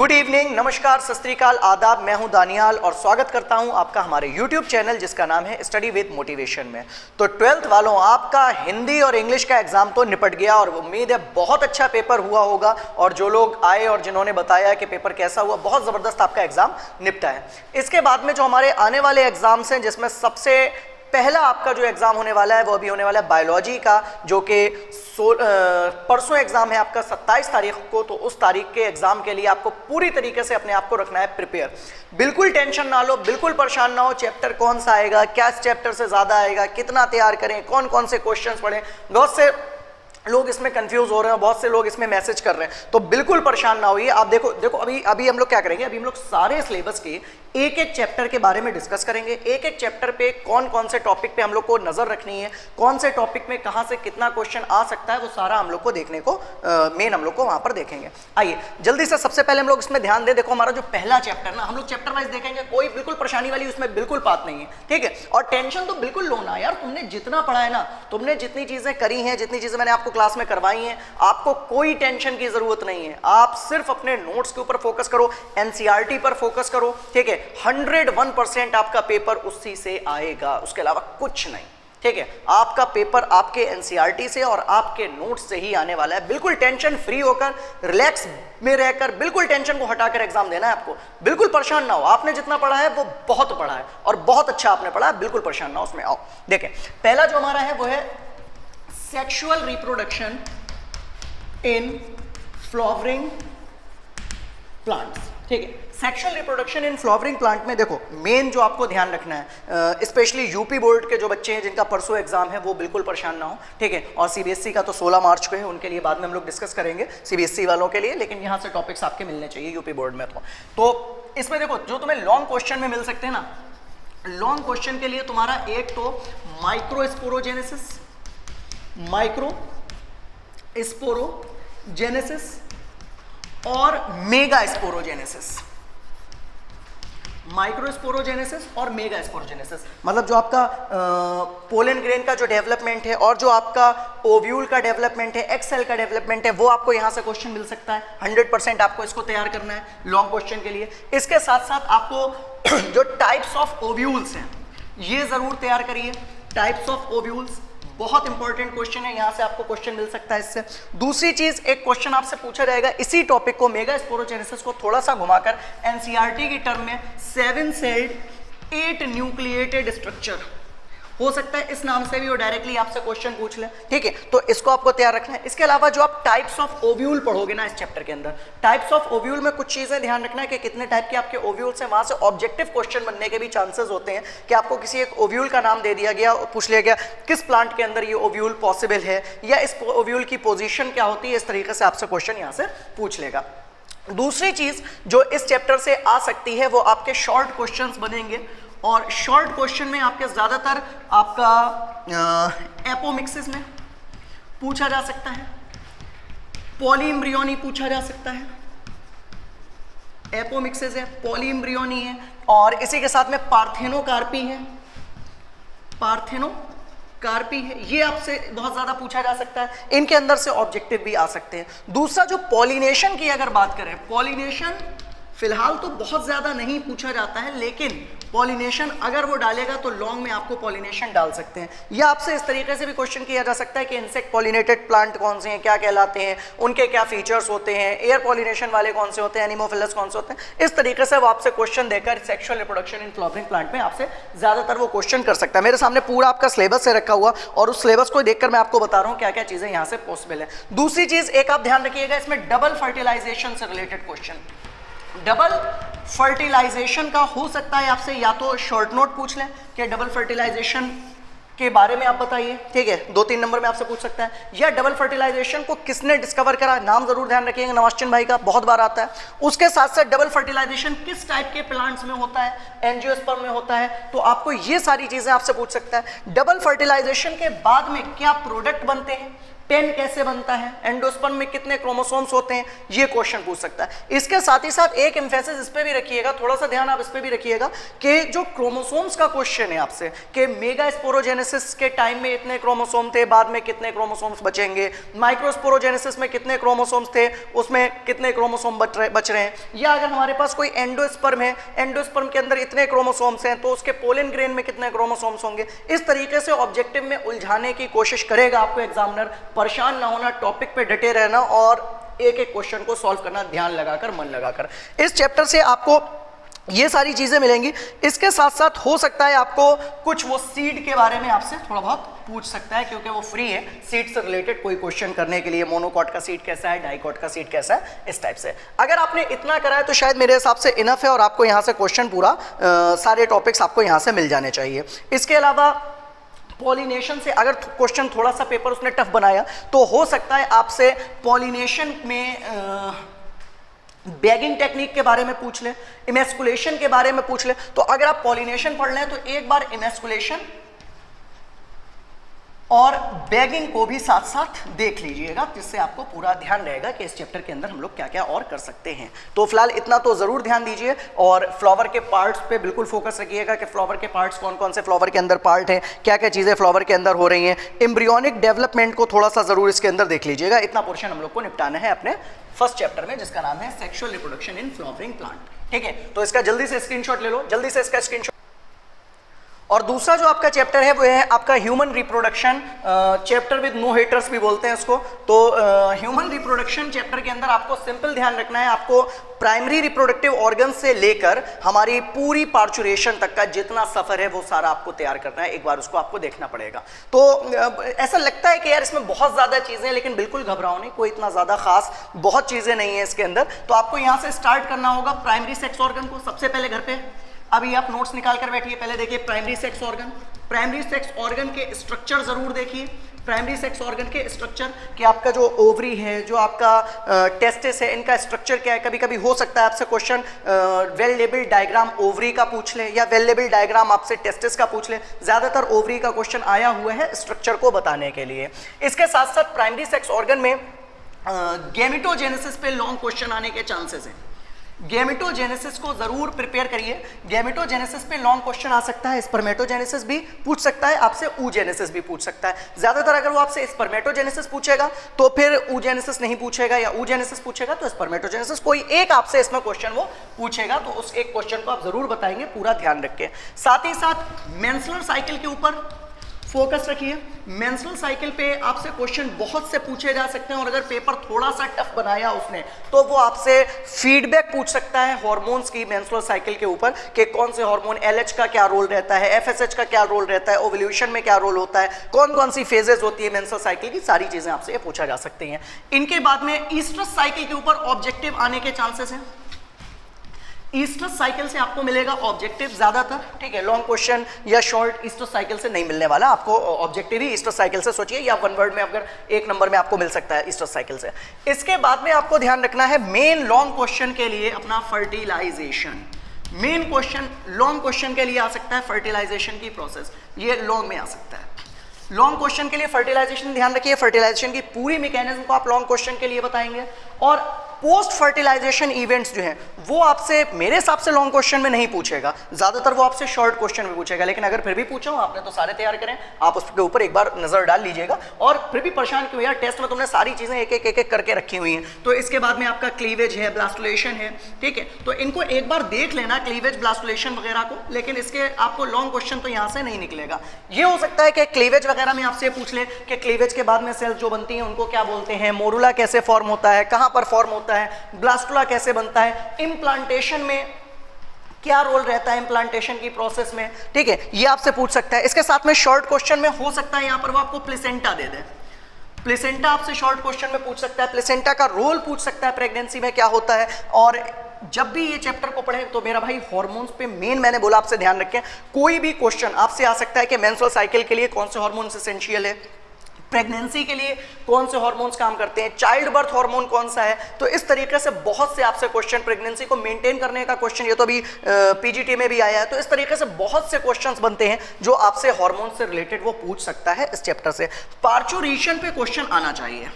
Good evening, नमस्कार, सत श्री अकाल, आदाब। मैं हूं दानियाल और स्वागत करता हूं आपका हमारे यूट्यूब चैनल जिसका नाम है स्टडी विद मोटिवेशन में। तो 12th वालों, आपका हिंदी और इंग्लिश का एग्जाम तो निपट गया और उम्मीद है बहुत अच्छा पेपर हुआ होगा। और जो लोग आए और जिन्होंने बताया कि पेपर कैसा हुआ, बहुत ज़बरदस्त आपका एग्जाम निपटा है। इसके बाद में जो हमारे आने वाले एग्जाम्स हैं, जिसमें सबसे पहला आपका जो एग्जाम होने वाला है वो अभी होने वाला है बायोलॉजी का, जो कि परसों एग्जाम है आपका 27 तारीख को। तो उस तारीख के एग्जाम के लिए आपको पूरी तरीके से अपने आप को रखना है प्रिपेयर। बिल्कुल टेंशन ना लो, बिल्कुल परेशान ना हो। चैप्टर कौन सा आएगा, क्या चैप्टर से ज्यादा आएगा, कितना तैयार करें, कौन कौन से क्वेश्चंस पढ़ें, बहुत से लोग इसमें कंफ्यूज हो रहे हैं, बहुत से लोग इसमें मैसेज कर रहे हैं। तो बिल्कुल परेशान ना होइए। आप देखो अभी हम लोग क्या करेंगे, अभी हम लोग सारे सिलेबस के एक एक चैप्टर के बारे में डिस्कस करेंगे। एक एक चैप्टर पे कौन कौन से टॉपिक पे हम लोग को नजर रखनी है, कौन से टॉपिक में कहां से कितना क्वेश्चन आ सकता है, वो सारा हम लोग को देखने को मेन हम लोग को वहां पर देखेंगे। आइए जल्दी से सबसे पहले हम लोग इसमें ध्यान दें। देखो हमारा जो पहला चैप्टर ना, हम लोग चैप्टर वाइज देखेंगे, कोई बिल्कुल परेशानी वाली उसमें बिल्कुल बात नहीं है, ठीक है। और टेंशन तो बिल्कुल लो ना यार, तुमने जितना पढ़ा है ना, तुमने जितनी चीजें करी हैं, जितनी चीजें मैंने आपको क्लास में करवाई हैं, आपको कोई टेंशन की जरूरत नहीं है। आप सिर्फ अपने नोट्स के ऊपर फोकस करो, एनसीईआरटी पर फोकस करो, ठीक है। 101% आपका पेपर उसी से आएगा, उसके अलावा कुछ नहीं, ठीक है। आपका पेपर आपके एनसीईआरटी से और आपके नोट्स से ही आने वाला है। बिल्कुल टेंशन फ्री होकर, रिलैक्स में रहकर, बिल्कुल टेंशन को हटाकर एग्जाम देना है आपको। बिल्कुल परेशान ना हो, आपने जितना पढ़ा है वो बहुत पढ़ा है और बहुत अच्छा आपने पढ़ा है, बिल्कुल परेशान ना हो उसमें। आओ देखें, पहला जो हमारा है वो है sexual reproduction in flowering plants, ठीक है। Sexual reproduction in flowering plant में देखो मेन जो आपको ध्यान रखना है, स्पेशली यूपी बोर्ड के जो बच्चे हैं जिनका परसों एग्जाम है, वो बिल्कुल परेशान ना हो, ठीक है। और सीबीएसई का तो 16 मार्च को है, उनके लिए बाद में हम लोग डिस्कस करेंगे सीबीएसई वालों के लिए, लेकिन यहाँ से टॉपिक्स आपके मिलने चाहिए यूपी बोर्ड में। तो इसमें देखो जो तुम्हें लॉन्ग क्वेश्चन में मिल सकते हैं ना, लॉन्ग क्वेश्चन के लिए तुम्हारा एक तो माइक्रोस्पोरोजेनेसिस, और मेगा स्पोरोजेनेसिस। माइक्रोस्पोरोजेनेसिस और मेगा स्पोरोजेनेसिस मतलब जो आपका पोलन ग्रेन का जो डेवलपमेंट है और जो आपका ओव्यूल का डेवलपमेंट है, एक्स सेल का डेवलपमेंट है, वो आपको यहाँ से क्वेश्चन मिल सकता है। 100% आपको इसको तैयार करना है लॉन्ग क्वेश्चन के लिए। इसके साथ साथ आपको जो टाइप्स ऑफ ओव्यूल्स हैं ये जरूर तैयार करिए। टाइप्स ऑफ ओव्यूल्स बहुत इंपॉर्टेंट क्वेश्चन है, यहां से आपको क्वेश्चन मिल सकता है इससे। दूसरी चीज, एक क्वेश्चन आपसे पूछा जाएगा इसी टॉपिक को, मेगा स्पोरोजेनेसिस को थोड़ा सा घुमाकर एनसीईआरटी की टर्म में 7 सेल्ड 8 न्यूक्लिएटेड स्ट्रक्चर हो सकता है, इस नाम से भी वो डायरेक्टली आपसे क्वेश्चन पूछ ले, ठीक है। तो इसको आपको तैयार रखना है। इसके अलावा जो आप टाइप्स ऑफ ओव्यूल पढ़ोगे ना इस चैप्टर के अंदर, टाइप्स ऑफ ओव्यूल में कुछ चीजें ध्यान रखना है कि कितने टाइप के आपके ओव्यूल्स हैं। वहां से ऑब्जेक्टिव क्वेश्चन बनने के भी चांसेस होते हैं कि आपको किसी एक ओव्यूल का नाम दे दिया गया, पूछ लिया गया किस प्लांट के अंदर ये ओव्यूल पॉसिबल है या इस ओव्यूल की पोजिशन क्या होती है, इस तरीके से आपसे क्वेश्चन यहाँ से पूछ लेगा। दूसरी चीज जो इस चैप्टर से आ सकती है वो आपके शॉर्ट क्वेश्चंस बनेंगे, और शॉर्ट क्वेश्चन में आपके ज्यादातर आपका एपोमिक्सिस में पूछा जा सकता है, पॉलीएम्ब्रियोनी पूछा जा सकता है, एपोमिक्सिस है, पॉलीएम्ब्रियोनी है, और इसी के साथ में पार्थेनोकार्पी है, ये आपसे बहुत ज्यादा पूछा जा सकता है। इनके अंदर से ऑब्जेक्टिव भी आ सकते हैं। दूसरा जो पॉलिनेशन की अगर बात करें, पॉलिनेशन फिलहाल तो बहुत ज्यादा नहीं पूछा जाता है, लेकिन पॉलिनेशन अगर वो डालेगा तो लॉन्ग में आपको पॉलिनेशन डाल सकते हैं। या आपसे इस तरीके से भी क्वेश्चन किया जा सकता है कि इंसेक्ट पॉलिनेटेड प्लांट कौन से हैं, क्या कहलाते हैं, उनके क्या फीचर्स होते हैं, एयर पॉलिनेशन वाले कौन से होते हैं, एनिमोफिलस कौन से होते हैं। इस तरीके से वो आपसे क्वेश्चन देकर sexual reproduction in flowering plant में आपसे ज्यादातर वो क्वेश्चन कर सकता है। मेरे सामने पूरा आपका सिलेबस है रखा हुआ और उस सिलेबस को देखकर मैं आपको बता रहा हूँ क्या क्या चीजें यहाँ से पॉसिबल है। दूसरी चीज एक आप ध्यान रखिएगा, इसमें डबल फर्टिलाइजेशन से रिलेटेड क्वेश्चन, डबल फर्टिलाइजेशन का हो सकता है आपसे या तो शॉर्ट नोट पूछ लें कि डबल फर्टिलाइजेशन के बारे में आप बताइए, ठीक है, 2-3 नंबर में आपसे पूछ सकता है। या डबल फर्टिलाइजेशन को किसने डिस्कवर करा, नाम जरूर ध्यान रखिएगा, नवाज़चंद भाई का बहुत बार आता है। उसके साथ साथ डबल फर्टिलाइजेशन किस टाइप के प्लांट्स में होता है, एंजियोस्पर्म में होता है, तो आपको ये सारी चीजें आपसे पूछ सकता है। डबल फर्टिलाइजेशन के बाद में क्या प्रोडक्ट बनते हैं, पेन कैसे बनता है, एंडोस्पर्म में कितने क्रोमोसोम्स होते हैं, ये क्वेश्चन पूछ सकता है। इसके साथ ही साथ एक एम्फेसिस इस पे भी रखिएगा, थोड़ा सा ध्यान आप इस पे भी रखिएगा कि जो क्रोमोसोम्स का क्वेश्चन है आपसे कि मेगास्पोरोजेनेसिस के टाइम में इतने क्रोमोसोम थे, बाद में कितने क्रोमोसोम्स बचेंगे, माइक्रोस्पोरोजेनेसिस में कितने क्रोमोसोम्स थे, उसमें कितने क्रोमोसोम बच रहे हैं, या अगर हमारे पास कोई एंडोस्पर्म है, एंडोस्पर्म के अंदर इतने क्रोमोसोम्स हैं तो उसके पोलन ग्रेन में कितने क्रोमोसोम्स होंगे। इस तरीके से ऑब्जेक्टिव में उलझाने की कोशिश करेगा आपको एग्जामिनर। परेशान ना होना, टॉपिक पे डटे रहना और एक एक क्वेश्चन को सॉल्व करना ध्यान लगाकर, मन लगाकर। इस चैप्टर से आपको ये सारी चीजें मिलेंगी। इसके साथ साथ हो सकता है आपको कुछ वो सीड के बारे में आपसे थोड़ा बहुत पूछ सकता है, क्योंकि वो फ्री है सीड से रिलेटेड कोई क्वेश्चन करने के लिए। मोनोकॉट का सीड कैसा है, डाइकॉट का सीड कैसा है, इस टाइप से। अगर आपने इतना करा है तो शायद मेरे हिसाब से इनफ है और आपको यहाँ से क्वेश्चन पूरा सारे टॉपिक्स आपको यहाँ से मिल जाने चाहिए। इसके अलावा पॉलिनेशन से अगर क्वेश्चन थोड़ा सा पेपर उसने टफ बनाया तो हो सकता है आपसे पॉलिनेशन में बैगिंग टेक्निक के बारे में पूछ ले, इमेस्कुलेशन के बारे में पूछ ले। तो अगर आप पॉलिनेशन पढ़ लें तो एक बार इमेस्कुलेशन और बैगिंग को भी साथ साथ देख लीजिएगा, जिससे आपको पूरा ध्यान रहेगा कि इस चैप्टर के अंदर हम लोग क्या क्या और कर सकते हैं। तो फिलहाल इतना तो जरूर ध्यान दीजिए और फ्लावर के पार्ट्स पे बिल्कुल फोकस रखिएगा कि फ्लावर के पार्ट्स कौन कौन से फ्लावर के अंदर पार्ट हैं, क्या क्या चीजें फ्लावर के अंदर हो रही हैं। एम्ब्रियोनिक डेवलपमेंट को थोड़ा सा जरूर इसके अंदर देख लीजिएगा। इतना पोर्शन हम लोग को निपटाना है अपने फर्स्ट चैप्टर में, जिसका नाम है sexual reproduction in flowering plant. ठीक है, तो इसका जल्दी से स्क्रीनशॉट ले लो, जल्दी से इसका स्क्रीनशॉट। और दूसरा जो आपका चैप्टर है वो है आपका human reproduction chapter with no haters भी बोलते हैं इसको। तो ह्यूमन रिप्रोडक्शन चैप्टर के अंदर आपको सिंपल ध्यान रखना है, आपको प्राइमरी रिप्रोडक्टिव ऑर्गन से लेकर हमारी पूरी पार्चुरेशन तक का जितना सफर है वो सारा आपको तैयार करना है। एक बार उसको आपको देखना पड़ेगा। तो ऐसा लगता है कि यार इसमें बहुत ज्यादा चीजें हैं, लेकिन बिल्कुल घबराओ नहीं, कोई इतना ज्यादा खास बहुत चीजें नहीं है इसके अंदर। तो आपको यहाँ से स्टार्ट करना होगा प्राइमरी सेक्स ऑर्गन को। सबसे पहले घर पे अभी आप नोट्स निकाल कर बैठिए, पहले देखिए primary sex organ. Primary sex organ के स्ट्रक्चर जरूर देखिए। प्राइमरी सेक्स ऑर्गन के स्ट्रक्चर कि आपका जो ओवरी है, जो आपका टेस्टिस है, इनका स्ट्रक्चर क्या है। कभी कभी हो सकता है आपसे question well labelled diagram ovary का पूछ ले या वेल लेबल्ड डायग्राम आपसे टेस्टिस का पूछ ले। ज्यादातर ओवरी का क्वेश्चन आया हुआ है स्ट्रक्चर को बताने के लिए। इसके साथ साथ प्राइमरी सेक्स ऑर्गन में गैमेटोजेनेसिस पे लॉन्ग क्वेश्चन आने के चांसेस हैं। गैमेटोजेनेसिस को जरूर प्रिपेयर करिए। गैमेटोजेनेसिस पे लॉन्ग क्वेश्चन आ सकता है, स्पर्मेटोजेनेसिस भी पूछ सकता है आपसे, oogenesis भी पूछ सकता है। ज्यादातर अगर वो आपसे स्पर्मेटोजेनेसिस पूछेगा तो फिर oogenesis नहीं पूछेगा, या oogenesis पूछेगा तो स्पर्मेटोजेनेसिस, कोई एक आपसे इसमें क्वेश्चन वो पूछेगा। तो उस एक क्वेश्चन को आप जरूर बताएंगे, पूरा ध्यान रख के। साथ ही साथ मेंस्ट्रुअल साइकिल के ऊपर फोकस रखिए। मेंस्ट्रुअल साइकिल पे आपसे क्वेश्चन बहुत से पूछे जा सकते हैं, और अगर पेपर थोड़ा सा टफ बनाया उसने तो वो आपसे फीडबैक पूछ सकता है हार्मोन्स की मेंस्ट्रुअल साइकिल के ऊपर कि कौन से हार्मोन, LH का क्या रोल रहता है, FSH का क्या रोल रहता है, ओव्यूलेशन में क्या रोल होता है, कौन कौन सी फेजेस होती है मेंस्ट्रुअल साइकिल की, सारी चीजें आपसे ये पूछा जा सकती हैं। इनके बाद में ईस्ट्रस साइकिल के ऊपर ऑब्जेक्टिव आने के चांसेस हैं। ईस्ट्रस साइकिल से आपको मिलेगा ऑब्जेक्टिव ज्यादातर। ठीक है, लॉन्ग क्वेश्चन या शॉर्ट ईस्ट्रस साइकिल से नहीं मिलने वाला आपको, ऑब्जेक्टिव ही ईस्ट्रस साइकिल से सोचिए, या वन वर्ड में अगर एक नंबर में आपको मिल सकता है ईस्ट्रस साइकिल से। इसके बाद में आपको ध्यान रखना है मेन लॉन्ग क्वेश्चन के लिए अपना fertilization. Main question long question के लिए आ सकता है फर्टिलाइजेशन की प्रोसेस, ये लॉन्ग में आ सकता है। लॉन्ग क्वेश्चन के लिए फर्टिलाइजेशन ध्यान रखिए, फर्टिलाइजेशन की पूरी मैकेनिज्म को आप लॉन्ग क्वेश्चन के लिए बताएंगे। और पोस्ट फर्टिलाइजेशन इवेंट्स जो हैं वो आपसे मेरे हिसाब से लॉन्ग क्वेश्चन में नहीं पूछेगा, ज्यादातर वो आपसे शॉर्ट क्वेश्चन में पूछेगा। लेकिन अगर फिर भी पूछा हो, आपने तो सारे तैयार करें, आप उसके ऊपर एक बार नजर डाल लीजिएगा। और फिर भी परेशान क्यों यार, टेस्ट में तुमने सारी चीजें एक एक करके रखी हुई हैं। तो इसके बाद में आपका क्लीवेज है, ब्लास्टुलेशन है, ठीक है, तो इनको एक बार देख लेना, क्लीवेज ब्लास्टुलेशन वगैरह को। लेकिन इसके आपको लॉन्ग क्वेश्चन तो यहाँ से नहीं निकलेगा। ये हो सकता है कि क्लीवेज वगैरह में आपसे पूछ ले कि क्लीवेज के बाद में सेल्स जो बनती हैं उनको क्या बोलते हैं, मोरुला कैसे फॉर्म होता है, कहां पर फॉर्म होता है, ब्लास्टुला कैसे बनता है, इम्प्लांटेशन में क्या रोल रहता है इम्प्लांटेशन की प्रोसेस में। ठीक है, ये आपसे पूछ सकता है। इसके साथ में शॉर्ट क्वेश्चन में हो सकता है यहां पर वो आपको प्लेसेंटा दे दे। प्लेसेंटा आपसे शॉर्ट क्वेश्चन में पूछ सकता है, प्लेसेंटा का रोल पूछ सकता है प्रेगनेंसी में क्या होता है। और जब भी ये चैप्टर को पढ़े तो मेरा भाई हार्मोन्स पे मेन मैंने बोला आपसे ध्यान रखें। कोई भी क्वेश्चन आपसे आ सकता है कि मेंस्ट्रुअल साइकिल के लिए कौन से हार्मोन्स एसेंशियल है, प्रेगनेंसी के लिए कौन से हार्मोन्स काम करते हैं, चाइल्ड बर्थ हार्मोन कौन सा है। तो इस तरीके से बहुत से आपसे क्वेश्चन, प्रेगनेंसी को मेंटेन करने का क्वेश्चन, ये तो अभी पीजीटी में भी आया है। तो इस तरीके से बहुत से क्वेश्चंस बनते हैं जो आपसे हार्मोन से रिलेटेड वो पूछ सकता है इस चैप्टर से। पार्चुरेशन पे क्वेश्चन आना चाहिए,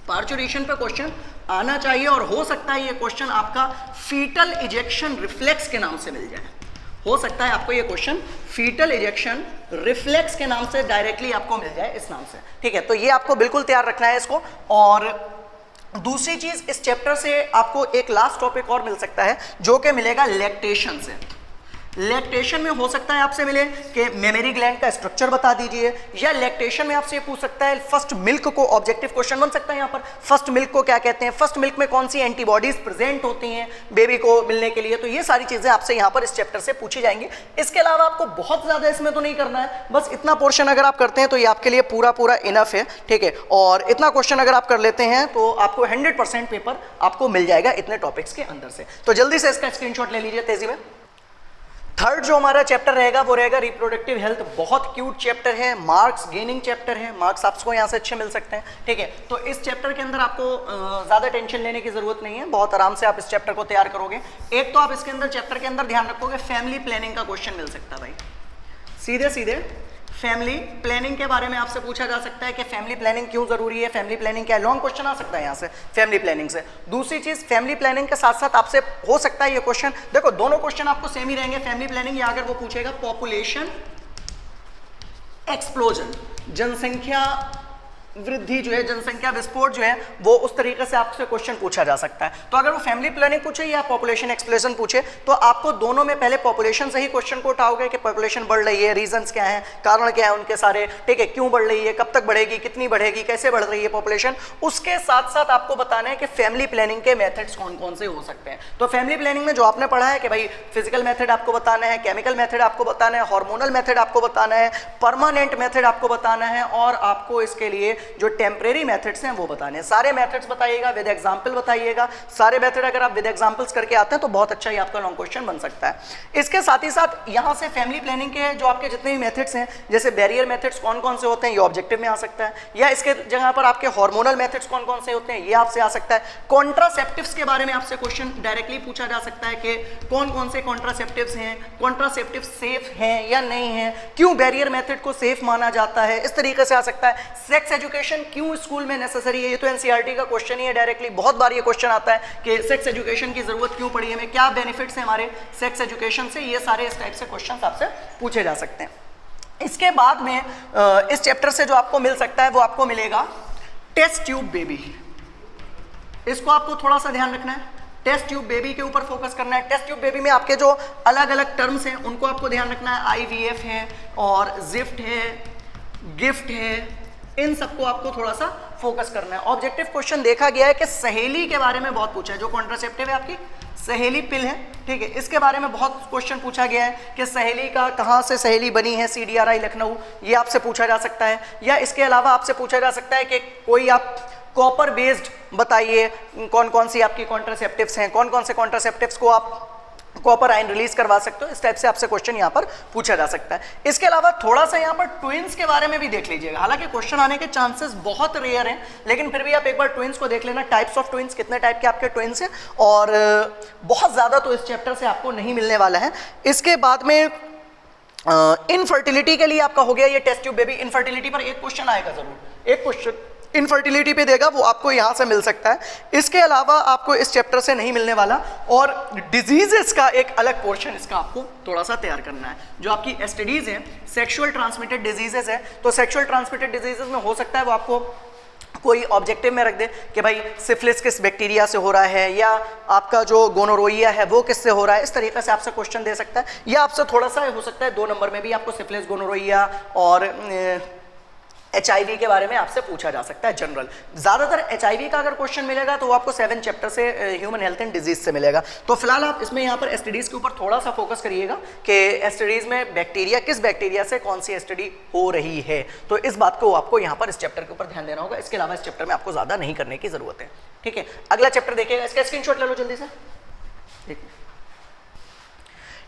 पार्चुरेशन पे क्वेश्चन आना चाहिए, और हो सकता है ये क्वेश्चन आपका फीटल इजेक्शन रिफ्लेक्स के नाम से मिल जाए। हो सकता है आपको ये क्वेश्चन फीटल इजेक्शन रिफ्लेक्स के नाम से डायरेक्टली आपको मिल जाए, इस नाम से, ठीक है। तो ये आपको बिल्कुल तैयार रखना है इसको। और दूसरी चीज, इस चैप्टर से आपको एक लास्ट टॉपिक और मिल सकता है जो कि मिलेगा लैक्टेशन से। लैक्टेशन में हो सकता है आपसे मिले कि मेमरी ग्लैंड का स्ट्रक्चर बता दीजिए, या लैक्टेशन में आपसे पूछ सकता है फर्स्ट मिल्क को, ऑब्जेक्टिव क्वेश्चन बन सकता है यहाँ पर, फर्स्ट मिल्क को क्या कहते हैं, फर्स्ट मिल्क में कौन सी एंटीबॉडीज प्रेजेंट होती हैं बेबी को मिलने के लिए। तो ये सारी चीजें आपसे यहाँ पर इस चैप्टर से पूछी जाएंगी। इसके अलावा आपको बहुत ज्यादा इसमें तो नहीं करना है, बस इतना पोर्शन अगर आप करते हैं तो ये आपके लिए पूरा पूरा इनफ है, ठीक है। और इतना क्वेश्चन अगर आप कर लेते हैं तो आपको 100% पेपर आपको मिल जाएगा इतने टॉपिक्स के अंदर से। तो जल्दी से इसका स्क्रीनशॉट ले लीजिए तेजी में। थर्ड जो हमारा चैप्टर रहेगा वो रहेगा रिप्रोडक्टिव हेल्थ। बहुत क्यूट चैप्टर है, मार्क्स गेनिंग चैप्टर है, मार्क्स आपको यहाँ से अच्छे मिल सकते हैं, ठीक है। तो इस चैप्टर के अंदर आपको ज़्यादा टेंशन लेने की जरूरत नहीं है, बहुत आराम से आप इस चैप्टर को तैयार करोगे। एक तो आप इसके अंदर चैप्टर के अंदर ध्यान रखोगे फैमिली प्लानिंग का क्वेश्चन मिल सकता है भाई, सीधे सीधे फैमिली प्लानिंग के बारे में आपसे पूछा जा सकता है कि फैमिली प्लानिंग क्यों जरूरी है, फैमिली प्लानिंग क्या है, लॉन्ग क्वेश्चन आ सकता है यहाँ से फैमिली प्लानिंग से। दूसरी चीज, फैमिली प्लानिंग के साथ साथ आपसे हो सकता है ये क्वेश्चन, देखो दोनों क्वेश्चन आपको सेम ही रहेंगे फैमिली प्लानिंग, या अगर वो पूछेगा पॉपुलेशन एक्सप्लोजन, जनसंख्या वृद्धि जो है, जनसंख्या विस्फोट जो है, वो उस तरीके से आपसे क्वेश्चन पूछा जा सकता है। तो अगर वो फैमिली प्लानिंग पूछे या पॉपुलेशन एक्सप्लोजन पूछे तो आपको दोनों में पहले पॉपुलेशन से ही क्वेश्चन को उठाओगे कि पॉपुलेशन बढ़ रही है, रीजंस क्या हैं, कारण क्या है उनके सारे, ठीक है, क्यों बढ़ रही है, कब तक बढ़ेगी, कितनी बढ़ेगी, कैसे बढ़ रही है पॉपुलेशन। उसके साथ साथ आपको बताना है कि फैमिली प्लानिंग के मेथड्स कौन कौन से हो सकते हैं। तो फैमिली प्लानिंग में जो आपने पढ़ा है कि भाई फिजिकल मेथड आपको बताना है, केमिकल मेथड आपको बताना है, हार्मोनल मेथड आपको बताना है, परमानेंट मेथड आपको बताना है, और आपको इसके लिए जो टेम्परेरी मेथड्स हैं वो बताने हैं। सारे मेथड्स बताइएगा, विद एग्जांपल बताइएगा। सारे मेथड अगर आप विद एग्जांपल्स करके आते हैं तो बहुत अच्छा ही आपका लॉन्ग क्वेश्चन बन सकता है। इसके साथ ही साथ यहाँ से फैमिली प्लानिंग के जो आपके जितने भी मेथड्स हैं, जैसे बैरियर मेथड्स कौन कौन से होते हैं, ये ऑब्जेक्टिव में आ सकता है, या इसके जगह पर आपके हार्मोनल मेथड्स कौन कौन से होते हैं, ये आपसे आ सकता है। कॉन्ट्रासेप्टिव्स के बारे में आपसे क्वेश्चन डायरेक्टली पूछा जा सकता है कि कौन कौन से कॉन्ट्रासेप्टिव्स हैं, कॉन्ट्रासेप्टिव सेफ हैं या नहीं है, क्यों बैरियर मेथड को सेफ माना जाता है, इस तरीके से आ सकता है। सेक्स एजुकेशन क्यों स्कूल में नेसेसरी है, ये तो एनसीईआरटी का क्वेश्चन ही है डायरेक्टली, बहुत बार ये क्वेश्चन आता है कि सेक्स एजुकेशन की जरूरत क्यों पड़ी है, हमें क्या बेनिफिट्स हैं हमारे सेक्स एजुकेशन से, ये सारे इस टाइप से क्वेश्चन आपसे पूछे जा सकते हैं। इसके बाद में इस चैप्टर से जो आपको मिल सकता है वो आपको मिलेगा टेस्ट ट्यूब बेबी। इसको आपको थोड़ा सा ध्यान रखना है, टेस्ट ट्यूब बेबी के ऊपर फोकस करना है। टेस्ट ट्यूब बेबी में आपके जो अलग अलग टर्म्स हैं उनको आपको ध्यान रखना है, आईवीएफ है और जिफ्ट है, गिफ्ट है, इन सबको आपको थोड़ा सा फोकस करना है। ऑब्जेक्टिव क्वेश्चन देखा गया है कि सहेली के बारे में बहुत पूछा है, जो कॉन्ट्रासेप्टिव है आपकी सहेली पिल है, ठीक है, इसके बारे में बहुत क्वेश्चन पूछा गया है कि सहेली का कहाँ से सहेली बनी है, CDRI लखनऊ, ये आपसे पूछा जा सकता है। या इसके अलावा आपसे पूछा जा सकता है कि कोई आप कॉपर बेस्ड बताइए कौन कौन सी आपकी कॉन्ट्रासेप्टिव्स हैं, कौन कौन से कॉन्ट्रासेप्टिव्स को आप कॉपर आयन रिलीज करवा सकते हो, इस टाइप से आपसे क्वेश्चन यहाँ पर पूछा जा सकता है। इसके अलावा थोड़ा सा यहाँ पर ट्विंस के बारे में भी देख लीजिएगा, हालांकि क्वेश्चन आने के चांसेस बहुत रेयर हैं, लेकिन फिर भी आप एक बार ट्विंस को देख लेना, टाइप्स ऑफ ट्विंस, कितने टाइप के आपके ट्विंस हैं, और बहुत ज्यादा तो इस चैप्टर से आपको नहीं मिलने वाला है। इसके बाद में इनफर्टिलिटी के लिए आपका हो गया ये टेस्ट ट्यूब बेबी। इनफर्टिलिटी पर एक क्वेश्चन आएगा जरूर, एक क्वेश्चन इनफर्टिलिटी पे देगा, वो आपको यहाँ से मिल सकता है। इसके अलावा आपको इस चैप्टर से नहीं मिलने वाला, और डिजीजेस का एक अलग पोर्शन इसका आपको थोड़ा सा तैयार करना है। जो आपकी एसटीडीज हैं, सेक्सुअल ट्रांसमिटेड डिजीजेस है, तो सेक्सुअल ट्रांसमिटेड डिजीजेस में हो सकता है वो आपको कोई ऑब्जेक्टिव में रख दे कि भाई सिफिलिस किस बैक्टीरिया से हो रहा है, या आपका जो गोनोरोइया है वो किससे हो रहा है, इस तरीके से आपसे क्वेश्चन दे सकता है। या आपसे थोड़ा सा हो सकता है 2 नंबर में भी आपको सिफिलिस, गोनोरोइया और HIV के बारे में आपसे पूछा जा सकता है जनरल। ज्यादातर HIV का अगर क्वेश्चन मिलेगा तो वो आपको 7 चैप्टर से ह्यूमन हेल्थ एंड डिजीज से मिलेगा। तो फिलहाल आप इसमें यहाँ पर एसटीडीज के ऊपर थोड़ा सा फोकस करिएगा कि एसटीडीज में बैक्टीरिया, किस बैक्टीरिया से कौन सी एसटीडी हो रही है, तो इस बात को आपको यहाँ पर इस चैप्टर के ऊपर ध्यान देना होगा। इसके अलावा इस चैप्टर में आपको ज्यादा नहीं करने की जरूरत है, ठीक है। अगला चैप्टर देखिएगा, इसका स्क्रीनशॉट ले लो जल्दी से।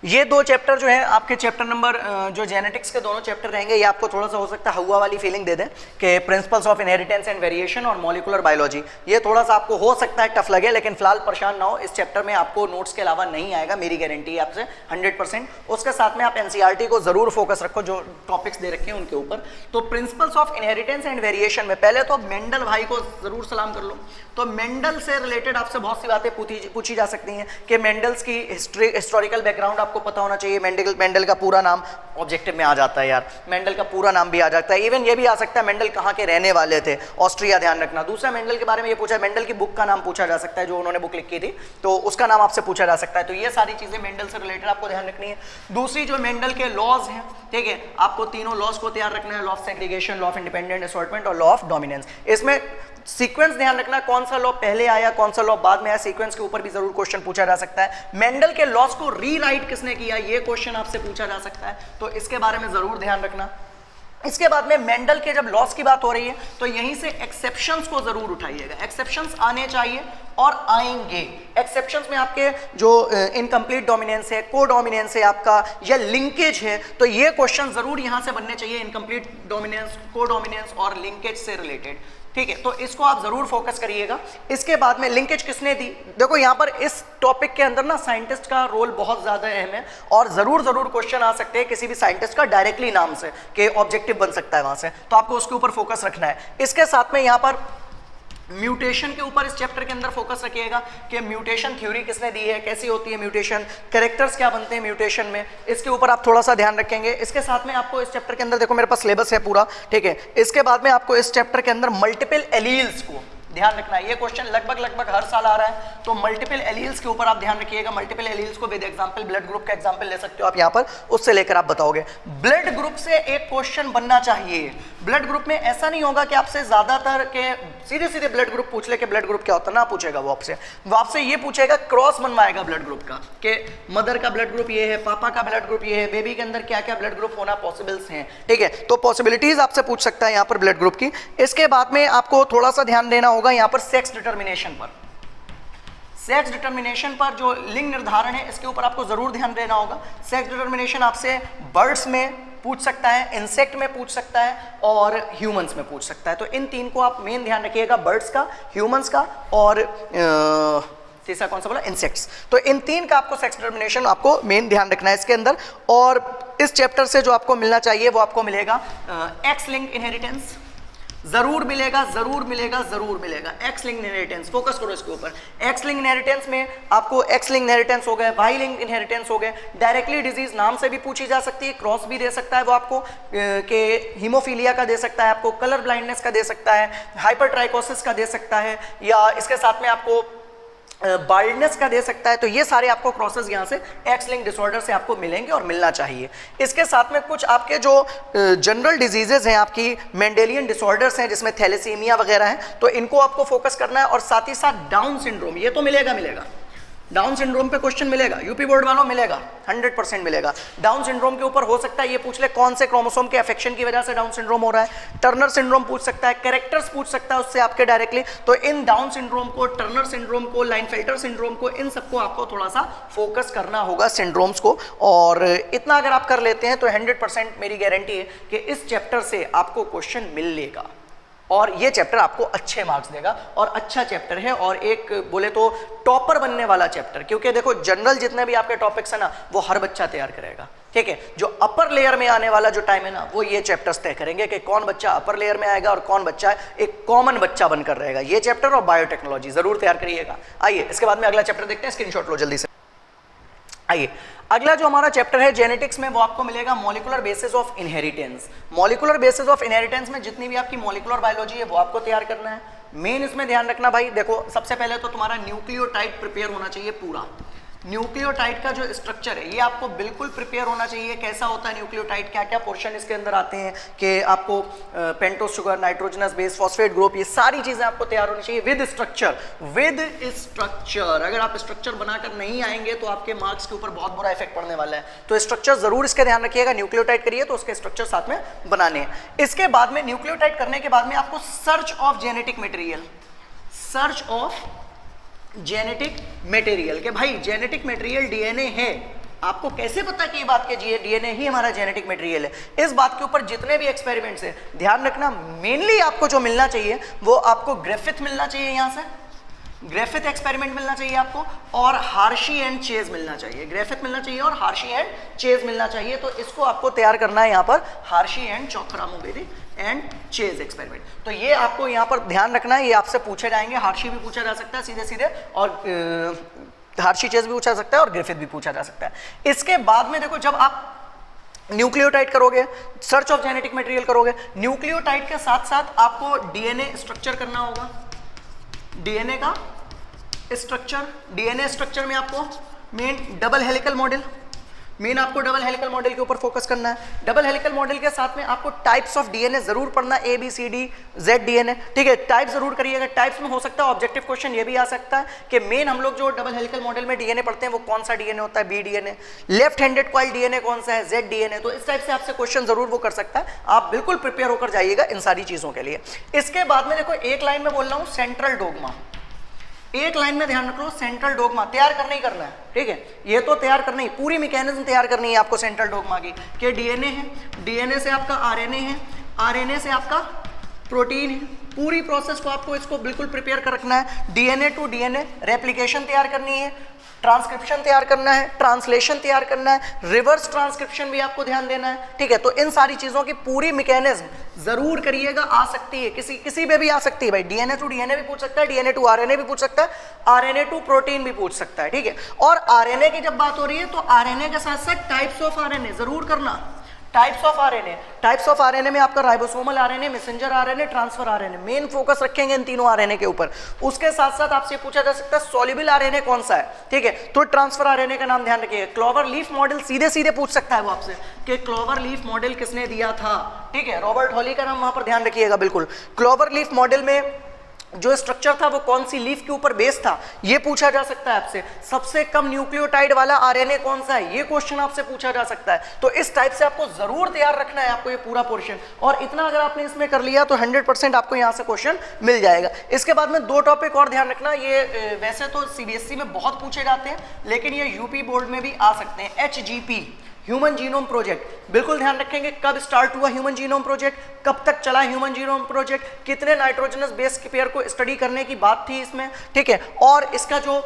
ये दो चैप्टर जो है आपके चैप्टर नंबर जो जेनेटिक्स के दोनों चैप्टर रहेंगे, ये आपको थोड़ा सा हो सकता है हवा वाली फीलिंग दे दें कि principles of inheritance and variation और मॉलिक्यूलर बायोलॉजी, ये थोड़ा सा आपको हो सकता है टफ लगे, लेकिन फिलहाल परेशान ना हो, इस चैप्टर में आपको नोट्स के अलावा नहीं आएगा, मेरी गारंटी है आपसे 100%। उसके साथ में आप एनसीईआरटी को जरूर फोकस रखो, जो टॉपिक्स दे रखे हैं उनके ऊपर। तो principles of inheritance and variation में पहले तो मेंडल भाई को जरूर सलाम कर लो। तो मेंडल से रिलेटेड आपसे बहुत सी बातें पूछी जा सकती हैं कि मेंडल्स की हिस्टोरिकल बैकग्राउंड आपको पता होना चाहिए। मेंडल का पूरा नाम ऑब्जेक्टिव में आ जाता है यार, मेंडल का पूरा नाम भी आ जाता है, इवन ये भी आ सकता है मेंडल कहाँ के रहने वाले थे, ऑस्ट्रिया, ध्यान रखना। दूसरा मेंडल के बारे में ये पूछा, मेंडल की बुक का नाम पूछा जा सकता है, जो उन्होंने बुक लिखी थी तो उसका नाम आपसे पूछा जा सकता है। तो ये सारी चीजें मेंडल से रिलेटेड आपको ध्यान रखनी है। दूसरी जो मेंडल के लॉज हैं, ठीक है, आपको तीनों लॉज को तैयार रखना है, law of segregation, law of independent assortment और लॉ ऑफ डोमिनेंस। इसमें सीक्वेंस ध्यान रखना, कौन सा लॉ पहले आया कौन सा लॉ बाद में आया, सीक्वेंस के ऊपर भी जरूर क्वेश्चन पूछा जा सकता है। मेंडल के लॉज को रीराइट किसने किया, ये क्वेश्चन आपसे पूछा जा सकता है, तो इसके बारे में जरूर ध्यान रखना। इसके बाद में मेंडल के जब लॉस की बात हो रही है तो यहीं से एक्सेप्शंस को जरूर उठाइएगा, एक्सेप्शंस आने चाहिए और आएंगे। एक्सेप्शंस में आपके जो इनकम्प्लीट डोमिनेंस है, को डोमिनेंस है आपका, या लिंकेज है, तो ये क्वेश्चन जरूर यहां से बनने चाहिए, इनकम्प्लीट डोमिनेंस, को डोमिनेंस और लिंकेज से रिलेटेड, ठीक है, तो इसको आप जरूर फोकस करिएगा। इसके बाद में लिंकेज किसने दी, देखो यहां पर इस टॉपिक के अंदर ना साइंटिस्ट का रोल बहुत ज्यादा अहम है और जरूर क्वेश्चन आ सकते हैं किसी भी साइंटिस्ट का डायरेक्टली नाम से, कि ऑब्जेक्टिव बन सकता है वहां से, तो आपको उसके ऊपर फोकस रखना है। इसके साथ में यहां पर म्यूटेशन के ऊपर इस चैप्टर के अंदर फोकस रखिएगा कि म्यूटेशन थ्योरी किसने दी है, कैसी होती है म्यूटेशन, कैरेक्टर्स क्या बनते हैं म्यूटेशन में, इसके ऊपर आप थोड़ा सा ध्यान रखेंगे। इसके साथ में आपको इस चैप्टर के अंदर, देखो मेरे पास सिलेबस है पूरा, ठीक है, इसके बाद में आपको इस चैप्टर के अंदर मल्टीपल एलील्स को ध्यान रखना है। ये क्वेश्चन लगभग हर साल आ रहा है, तो मल्टीपल एलील्स के ऊपर आप ध्यान रखिएगा। मल्टीपल एलील्स को विद एग्जांपल ब्लड ग्रुप का एग्जांपल ले सकते हो आप यहाँ पर, उससे लेकर आप बताओगे। ब्लड ग्रुप से एक क्वेश्चन बनना चाहिए। ब्लड ग्रुप में ऐसा नहीं होगा कि आपसे ज्यादातर के सीधे ब्लड ग्रुप पूछ ले कि ब्लड ग्रुप क्या होता है, ना पूछेगा वो आपसे ये पूछेगा, क्रॉस बनवाएगा ब्लड ग्रुप का, कि मदर का ब्लड ग्रुप ये है, पापा का ब्लड ग्रुप ये है, बेबी के अंदर क्या क्या ब्लड ग्रुप होना पॉसिबल्स हैं, ठीक है, तो पॉसिबिलिटीज आपसे पूछ सकता है यहाँ पर ब्लड ग्रुप की। इसके बाद में आपको थोड़ा सा ध्यान देना होगा यहाँ पर सेक्स डिटर्मिनेशन पर। सेक्स डिटर्मिनेशन पर जो लिंग निर्धारण है, इसके ऊपर आपको जरूर ध्यान देना होगा। सेक्स डिटर्मिनेशन आपसे बर्ड्स में पूछ सकता है, इंसेक्ट में पूछ सकता है और ह्यूमंस में पूछ सकता है, तो इन तीन को आप मेन ध्यान रखिएगा, बर्ड्स का, ह्यूमंस का और तीसरा कौन सा बोला, इंसेक्ट्स। तो इन तीन का आपको सेक्स डिटर्मिनेशन आपको मेन ध्यान रखना है इसके अंदर। और इस चैप्टर से जो आपको मिलना चाहिए वो आपको मिलेगा एक्स लिंक्ड इनहेरिटेंस, जरूर मिलेगा। एक्स लिंक इनहेरिटेंस, फोकस करो इसके ऊपर। एक्स लिंक इनहेरिटेंस में आपको एक्स लिंक इनहेरिटेंस हो गए, वाई लिंक इनहेरिटेंस हो गए, डायरेक्टली डिजीज नाम से भी पूछी जा सकती है, क्रॉस भी दे सकता है वो आपको, के हीमोफीलिया का दे सकता है आपको, कलर ब्लाइंडनेस का दे सकता है, हाइपरट्राइकोसिस का दे सकता है, या इसके साथ में आपको बाल्डनेस का दे सकता है। तो ये सारे आपको क्रॉसेस यहाँ से एक्स लिंक डिसऑर्डर से आपको मिलेंगे और मिलना चाहिए। इसके साथ में कुछ आपके जो जनरल डिजीजेज हैं, आपकी मेंडेलियन डिसऑर्डर्स हैं जिसमें थैलेसीमिया वगैरह हैं, तो इनको आपको फोकस करना है। और साथ ही साथ डाउन सिंड्रोम, ये तो मिलेगा, डाउन सिंड्रोम पे क्वेश्चन मिलेगा, यूपी बोर्ड वालों मिलेगा, 100% मिलेगा। डाउन सिंड्रोम के ऊपर हो सकता है ये पूछ ले कौन से क्रोमोसोम के अफेक्शन की वजह से डाउन सिंड्रोम हो रहा है। टर्नर सिंड्रोम पूछ सकता है, कैरेक्टर्स पूछ सकता है उससे आपके डायरेक्टली। तो इन डाउन सिंड्रोम को, टर्नर सिंड्रोम को, लाइनफेल्टर सिंड्रोम को, इन सबको आपको थोड़ा सा फोकस करना होगा, सिंड्रोम्स को। और इतना अगर आप कर लेते हैं तो 100% मेरी गारंटी है कि इस चैप्टर से आपको क्वेश्चन मिलेगा और ये चैप्टर आपको अच्छे मार्क्स देगा। और अच्छा चैप्टर है और एक बोले तो टॉपर बनने वाला चैप्टर, क्योंकि देखो जनरल जितने भी आपके टॉपिक्स है ना वो हर बच्चा तैयार करेगा, ठीक है। जो अपर लेयर में आने वाला जो टाइम है ना वो ये चैप्टर्स तय करेंगे कि कौन बच्चा अपर लेयर में आएगा और कौन बच्चा एक कॉमन बच्चा बनकर रहेगा। ये चैप्टर और बायोटेक्नोलॉजी जरूर तैयार करिएगा। आइए इसके बाद में अगला चैप्टर देखते हैं, स्क्रीनशॉट लो जल्दी से। आइए अगला जो हमारा चैप्टर है जेनेटिक्स में, वो आपको मिलेगा molecular basis of inheritance. Molecular basis of inheritance में जितनी भी आपकी मॉलिक्यूलर बायोलॉजी है वो आपको तैयार करना है। मेन इसमें ध्यान रखना भाई, देखो सबसे पहले तो तुम्हारा न्यूक्लियोटाइड प्रिपेयर होना चाहिए पूरा। न्यूक्लियोटाइड का जो स्ट्रक्चर है ये आपको बिल्कुल प्रिपेयर होना चाहिए। कैसा होता है न्यूक्लियोटाइड, क्या क्या पोर्शन इसके अंदर आते हैं, कि आपको pentose sugar, nitrogenous base, phosphate group, ये सारी चीजें आपको तैयार होनी चाहिए विद स्ट्रक्चर। अगर आप स्ट्रक्चर बनाकर नहीं आएंगे तो आपके मार्क्स के ऊपर बहुत बुरा इफेक्ट पड़ने वाला है। तो स्ट्रक्चर जरूर इसके ध्यान रखिएगा। न्यूक्लियोटाइड करिए तो उसके स्ट्रक्चर साथ में बनाने हैं। इसके बाद में न्यूक्लियोटाइड करने के बाद में आपको search of genetic material, search of genetic material, के भाई जेनेटिक मटेरियल डीएनए है आपको कैसे पता कि ये बात कि डीएनए ही हमारा जेनेटिक मटेरियल है? इस बात के ऊपर जितने भी एक्सपेरिमेंट्स हैं, ध्यान रखना मेनली आपको जो मिलना चाहिए वो आपको ग्रिफिथ मिलना चाहिए, यहाँ से ग्रिफिथ एक्सपेरिमेंट मिलना चाहिए आपको, और हार्शी एंड चेज मिलना चाहिए। ग्रिफिथ मिलना चाहिए और हार्शी एंड चेज मिलना चाहिए। तो इसको आपको तैयार करना है यहाँ पर, हार्शी एंड चोखरामोबेरी एंड चेज एक्सपेरिमेंट। तो ये आपको यहाँ पर ध्यान रखना है, ये आपसे पूछे जाएंगे। हार्शी भी पूछा जा सकता है सीधे सीधे, और हार्शी चेज भी पूछा जा सकता है, और ग्रिफिथ भी पूछा जा सकता है। इसके बाद में देखो, जब आप न्यूक्लियोटाइड करोगे, सर्च ऑफ जेनेटिक मटेरियल करोगे, न्यूक्लियोटाइड के साथ साथ आपको डीएनए स्ट्रक्चर करना होगा। डीएनए का स्ट्रक्चर, डीएनए स्ट्रक्चर में आपको main double helical model, main आपको डबल हेलिकल मॉडल के ऊपर फोकस करना है। डबल हेलिकल मॉडल के साथ में आपको टाइप्स ऑफ डीएनए जरूर पढ़ना, A B C D Z DNA, ठीक है, टाइप जरूर करिएगा। टाइप्स में हो सकता है ऑब्जेक्टिव क्वेश्चन ये भी आ सकता है कि मेन हम लोग जो डबल हेलिकल मॉडल में डीएनए पढ़ते हैं वो कौन सा डीएनए होता है, B DNA, left handed coil DNA कौन सा है, जेड डीएनए। तो इस टाइप से आपसे क्वेश्चन जरूर वो कर सकता है, आप बिल्कुल प्रिपेयर होकर जाइएगा इन सारी चीजों के लिए। इसके बाद में देखो, एक लाइन में बोल रहा हूँ सेंट्रल डोगमा, एक लाइन में ध्यान रख लो, सेंट्रल डोगमा तैयार करना ही करना है, ठीक है, ये तो तैयार करना ही, पूरी मैकेनिज्म तैयार करनी है आपको सेंट्रल डोगमा की, कि डीएनए है, डीएनए से आपका आरएनए है, आरएनए से आपका प्रोटीन है, पूरी प्रोसेस को आपको इसको बिल्कुल प्रिपेयर कर रखना है। डीएनए टू डीएनए रेप्लिकेशन तैयार करनी है, ट्रांसक्रिप्शन तैयार करना है, ट्रांसलेशन तैयार करना है, रिवर्स ट्रांसक्रिप्शन भी आपको ध्यान देना है, ठीक है। तो इन सारी चीजों की पूरी मैकेनिज्म जरूर करिएगा। आ सकती है किसी पे भी आ सकती है भाई, डीएनए टू डीएनए भी पूछ सकता है, डीएनए टू आरएनए भी पूछ सकता है, आरएनए टू प्रोटीन भी पूछ सकता है, ठीक है। और आरएनए की जब बात हो रही है तो आरएनए के साथ साथ टाइप्स ऑफ आरएनए जरूर करना। Types of RNA, types of RNA में आपका ribosomal RNA, messenger RNA, transfer RNA, main focus रखेंगे इन तीनों आरएनए के ऊपर। उसके साथ साथ आपसे पूछा जा सकता है सॉल्युबल आरएनए कौन सा है, ठीक है, तो ट्रांसफर आरएनए का नाम ध्यान रखिएगा। क्लोवर लीफ मॉडल सीधे सीधे पूछ सकता है वो आपसे कि क्लोवर लीफ मॉडल किसने दिया था, ठीक है, रॉबर्ट हॉली का नाम वहां पर ध्यान रखिएगा बिल्कुल। क्लोवर लीफ मॉडल में जो स्ट्रक्चर था वो कौन सी लीफ के ऊपर बेस था, ये पूछा जा सकता है आपसे। सबसे कम न्यूक्लियोटाइड वाला आरएनए कौन सा है, ये क्वेश्चन आपसे पूछा जा सकता है। तो इस टाइप से आपको जरूर तैयार रखना है आपको ये पूरा पोर्शन, और इतना अगर आपने इसमें कर लिया तो 100% आपको यहाँ से क्वेश्चन मिल जाएगा। इसके बाद में दो टॉपिक और ध्यान रखना, ये वैसे तो सीबीएसई में बहुत पूछे जाते हैं, लेकिन ये यूपी बोर्ड में भी आ सकते हैं। एचजीपी, ह्यूमन जीनोम प्रोजेक्ट, बिल्कुल ध्यान रखेंगे कब स्टार्ट हुआ ह्यूमन जीनोम प्रोजेक्ट, कब तक चला ह्यूमन जीनोम प्रोजेक्ट, कितने नाइट्रोजनस बेस पेयर को स्टडी करने की बात थी इसमें, ठीक है, और इसका जो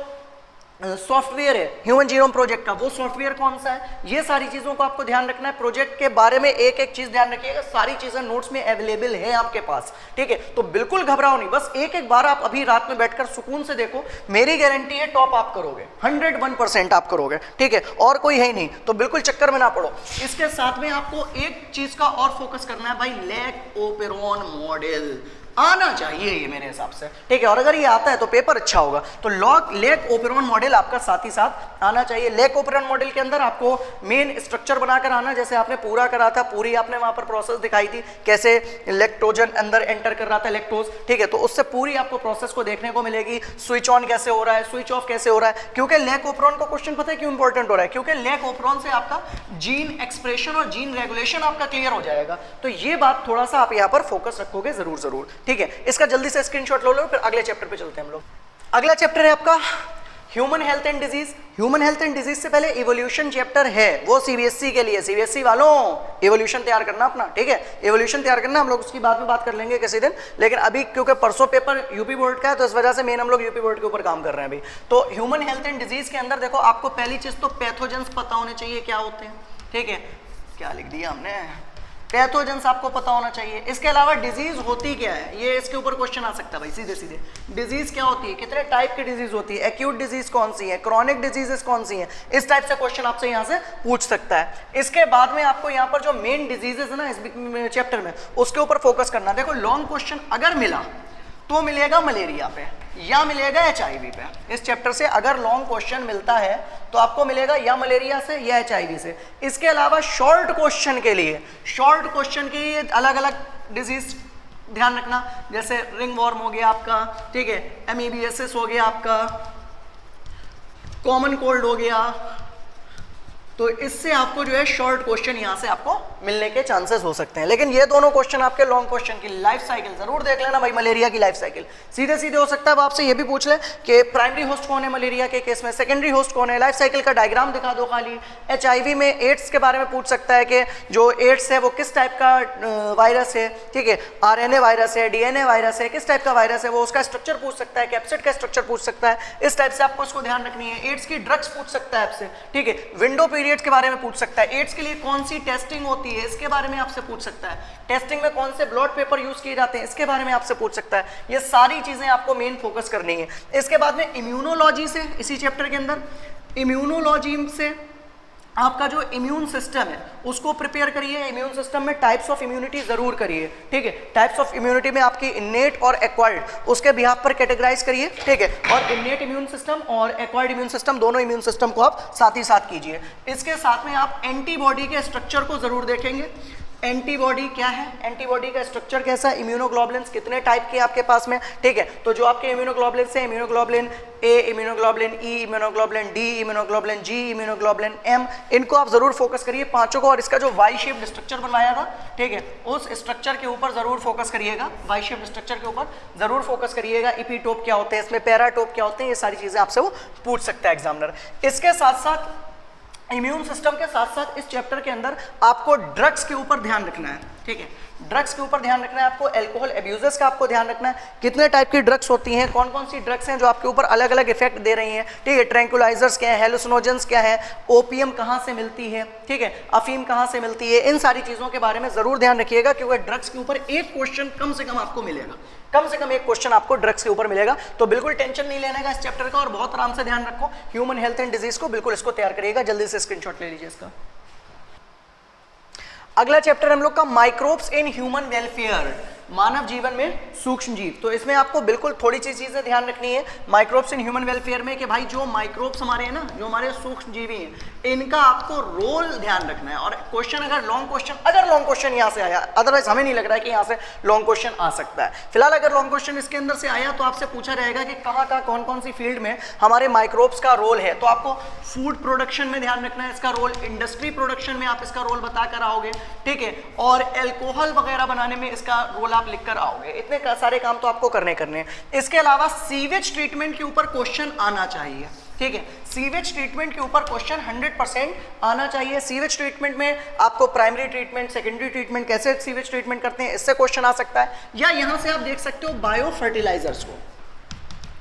सॉफ्टवेयर है ह्यूमन जीनोम प्रोजेक्ट का, वो सॉफ्टवेयर कौन सा है, ये सारी चीजों को आपको ध्यान रखना है। प्रोजेक्ट के बारे में एक एक चीज ध्यान रखिएगा, सारी चीजें नोट्स में अवेलेबल है आपके पास, ठीक है। तो बिल्कुल घबराओ नहीं, बस एक एक बार आप अभी रात में बैठकर सुकून से देखो, मेरी गारंटी है टॉप आप करोगे, 101% आप करोगे, ठीक है, और कोई है ही नहीं, तो बिल्कुल चक्कर में ना पड़ो। इसके साथ में आपको एक चीज का और फोकस करना है भाई, लेक ओपेरॉन मॉडल आना चाहिए ये मेरे हिसाब से, ठीक है, और अगर ये आता है तो पेपर अच्छा होगा। तो लेक ओपेरॉन मॉडल आपका साथ ही साथ आना चाहिए। लेक ओपेरॉन मॉडल के अंदर आपको मेन स्ट्रक्चर बनाकर आना, जैसे आपने पूरा करा था, पूरी आपने वहां पर प्रोसेस दिखाई थी कैसे लैक्टोजन अंदर एंटर कर रहा था, लैक्टोज, ठीक है, तो उससे पूरी आपको प्रोसेस को देखने को मिलेगी। स्विच ऑन कैसे हो रहा है, स्विच ऑफ कैसे हो रहा है, क्योंकि लेक ओपेरॉन का क्वेश्चन पता है क्यों इंपॉर्टेंट हो रहा है, क्योंकि लेक ओपेरॉन से आपका जीन एक्सप्रेशन और जीन रेगुलेशन आपका क्लियर हो जाएगा। तो ये बात थोड़ा सा आप यहाँ पर फोकस रखोगे जरूर, ठीक है। इसका जल्दी से स्क्रीनशॉट लो, फिर अगले चैप्टर पे चलते हैं हम लोग। अगला चैप्टर है आपका human health and disease. Human health and disease से पहले इवोल्यूशन चैप्टर है, वो सीबीएसई के लिए। सीबीएसई वालों इवोल्यूशन तैयार करना अपना, ठीक है, इवोल्यूशन तैयार करना, हम लोग उसकी बाद में बात कर लेंगे किसी दिन, लेकिन अभी क्योंकि परसों पेपर यूपी बोर्ड का है तो इस वजह से मेन हम लोग यूपी बोर्ड के ऊपर काम कर रहे हैं अभी। तो ह्यूमन हेल्थ एंड डिजीज के अंदर देखो, आपको पहली चीज तो पैथोजेंस पता होने चाहिए क्या होते हैं, ठीक है, क्या लिख दिया हमने, पैथोजेंस आपको पता होना चाहिए। इसके अलावा डिजीज होती क्या है, ये इसके ऊपर क्वेश्चन आ सकता है भाई सीधे सीधे। डिजीज क्या होती है, कितने टाइप की डिजीज होती है, एक्यूट डिजीज कौन सी है, क्रॉनिक डिजीजेस कौन सी हैं, इस टाइप से क्वेश्चन आपसे यहाँ से पूछ सकता है। इसके बाद में आपको यहाँ पर जो मेन डिजीजेस है ना इस चैप्टर में, उसके ऊपर फोकस करना। देखो लॉन्ग क्वेश्चन अगर मिला तो मिलेगा मलेरिया पे या मिलेगा एचआईवी पे। इस चैप्टर से अगर लॉन्ग क्वेश्चन मिलता है तो आपको मिलेगा या मलेरिया से या एचआईवी से। इसके अलावा शॉर्ट क्वेश्चन के लिए अलग अलग डिजीज ध्यान रखना, जैसे रिंग वॉर्म हो गया आपका, ठीक है, एमीबियासिस हो गया आपका, कॉमन कोल्ड हो गया, तो इससे आपको जो है शॉर्ट क्वेश्चन यहाँ से आपको मिलने के चांसेस हो सकते हैं। लेकिन ये दोनों क्वेश्चन आपके लॉन्ग क्वेश्चन की लाइफ साइकिल जरूर देख लेना भाई, मलेरिया की लाइफ साइकिल सीधे सीधे हो सकता है। अब आपसे ये भी पूछ ले कि प्राइमरी होस्ट कौन है मलेरिया के केस में, सेकेंडरी होस्ट कौन है, लाइफ साइकिल का डायग्राम दिखा दो खाली। HIV में एड्स के बारे में पूछ सकता है कि जो एड्स है वो किस टाइप का वायरस है, ठीक है, RNA वायरस है, DNA वायरस है, किस टाइप का वायरस है वो, उसका स्ट्रक्चर पूछ सकता है, कैप्सिड का स्ट्रक्चर पूछ सकता है। इस टाइप से आपको इसको ध्यान रखनी है। एड्स की ड्रग्स पूछ सकता है आपसे, ठीक है, विंडो पीरियड्स के बारे में पूछ सकता है, एड्स के लिए कौन सी टेस्टिंग होती है इसके बारे में आपसे पूछ सकता है, टेस्टिंग में कौन से ब्लड पेपर यूज किए जाते हैं इसके बारे में आपसे पूछ सकता है। ये सारी चीजें आपको मेन फोकस करनी है। इसके बाद में इम्यूनोलॉजी से, इसी चैप्टर के अंदर इम्यूनोलॉजी से आपका जो इम्यून सिस्टम है उसको प्रिपेयर करिए। इम्यून सिस्टम में टाइप्स ऑफ इम्यूनिटी जरूर करिए, ठीक है, टाइप्स ऑफ इम्यूनिटी में आपकी इन्नेट और एक्वायर्ड उसके बिहाफ पर कैटेगराइज करिए, ठीक है, और इन्नेट इम्यून सिस्टम और एक्वायर्ड इम्यून सिस्टम दोनों इम्यून सिस्टम को आप साथ ही साथ कीजिए। इसके साथ में आप एंटीबॉडी के स्ट्रक्चर को जरूर देखेंगे। एंटीबॉडी क्या है, एंटीबॉडी का स्ट्रक्चर कैसा है, इम्यूनोग्लोबुलिन्स कितने टाइप के आपके पास में, ठीक है, तो जो आपके इम्यूनोग्लोबुलिन्स हैं, immunoglobulin A, immunoglobulin E, immunoglobulin D, immunoglobulin G, immunoglobulin M, इनको आप जरूर फोकस करिए पांचों को। और इसका जो वाई शेप्ड स्ट्रक्चर बनवाया था, ठीक है, उस स्ट्रक्चर के ऊपर जरूर फोकस करिएगा, वाई शेप्ड स्ट्रक्चर के ऊपर जरूर फोकस करिएगा। इपीटोप क्या होते हैं, इसमें पैराटोप क्या होते हैं, ये सारी चीजें आपसे वो पूछ सकता है एग्जामिनर। इसके साथ साथ इम्यून सिस्टम के साथ साथ इस चैप्टर के अंदर आपको ड्रग्स के ऊपर ध्यान रखना है, ठीक है, ड्रग्स के ऊपर ध्यान रखना है आपको। एल्कोहल एब्यूजेस का आपको ध्यान रखना है, कितने टाइप की ड्रग्स होती हैं, कौन कौन सी ड्रग्स हैं जो आपके ऊपर अलग अलग इफेक्ट दे रही हैं, ठीक है, ट्रैंकुलाइजर्स क्या है, हेलुसिनोजेंस क्या है, ओपीएम कहाँ से मिलती है, ठीक है, अफीम कहाँ से मिलती है, इन सारी चीज़ों के बारे में ज़रूर ध्यान रखिएगा क्योंकि ड्रग्स के ऊपर एक क्वेश्चन कम से कम आपको मिलेगा, कम से कम एक क्वेश्चन आपको ड्रग्स के ऊपर मिलेगा। तो बिल्कुल टेंशन नहीं लेने का इस चैप्टर का और बहुत आराम से ध्यान रखो। ह्यूमन हेल्थ एंड डिजीज को बिल्कुल इसको तैयार करिएगा, जल्दी से स्क्रीनशॉट ले लीजिए इसका। अगला चैप्टर हम लोग का माइक्रोब्स इन ह्यूमन वेलफेयर, मानव जीवन में सूक्ष्म जीव। तो इसमें आपको बिल्कुल थोड़ी सी चीजें ध्यान रखनी है माइक्रोब्स इन ह्यूमन वेलफेयर में कि भाई जो माइक्रोब्स हमारे हैं ना, जो हमारे सूक्ष्म जीवी हैं, इनका आपको रोल ध्यान रखना है। और क्वेश्चन अगर लॉन्ग क्वेश्चन यहाँ से आया, अदरवाइज हमें नहीं लग रहा है कि यहाँ से लॉन्ग क्वेश्चन आ सकता है। फिलहाल अगर लॉन्ग क्वेश्चन इसके अंदर से आया तो आपसे पूछा रहेगा कि कहाँ का कौन कौन सी फील्ड में हमारे माइक्रोब्स का रोल है। तो आपको फूड प्रोडक्शन में ध्यान रखना है इसका रोल, इंडस्ट्री प्रोडक्शन में आप इसका रोल बता कर आओगे, ठीक है, और एल्कोहल वगैरह बनाने में इसका रोल आप लिख कर आओगे। इतने सारे काम तो आपको करने हैं। इसके अलावा सीवेज ट्रीटमेंट के ऊपर क्वेश्चन आना चाहिए, ठीक है, सीवेज ट्रीटमेंट के ऊपर क्वेश्चन 100% आना चाहिए। सीवेज ट्रीटमेंट में आपको प्राइमरी ट्रीटमेंट, सेकेंडरी ट्रीटमेंट, कैसे सीवेज ट्रीटमेंट करते हैं, इससे क्वेश्चन आ सकता है। या यहां से आप देख सकते हो बायो फर्टिलाइजर्स को,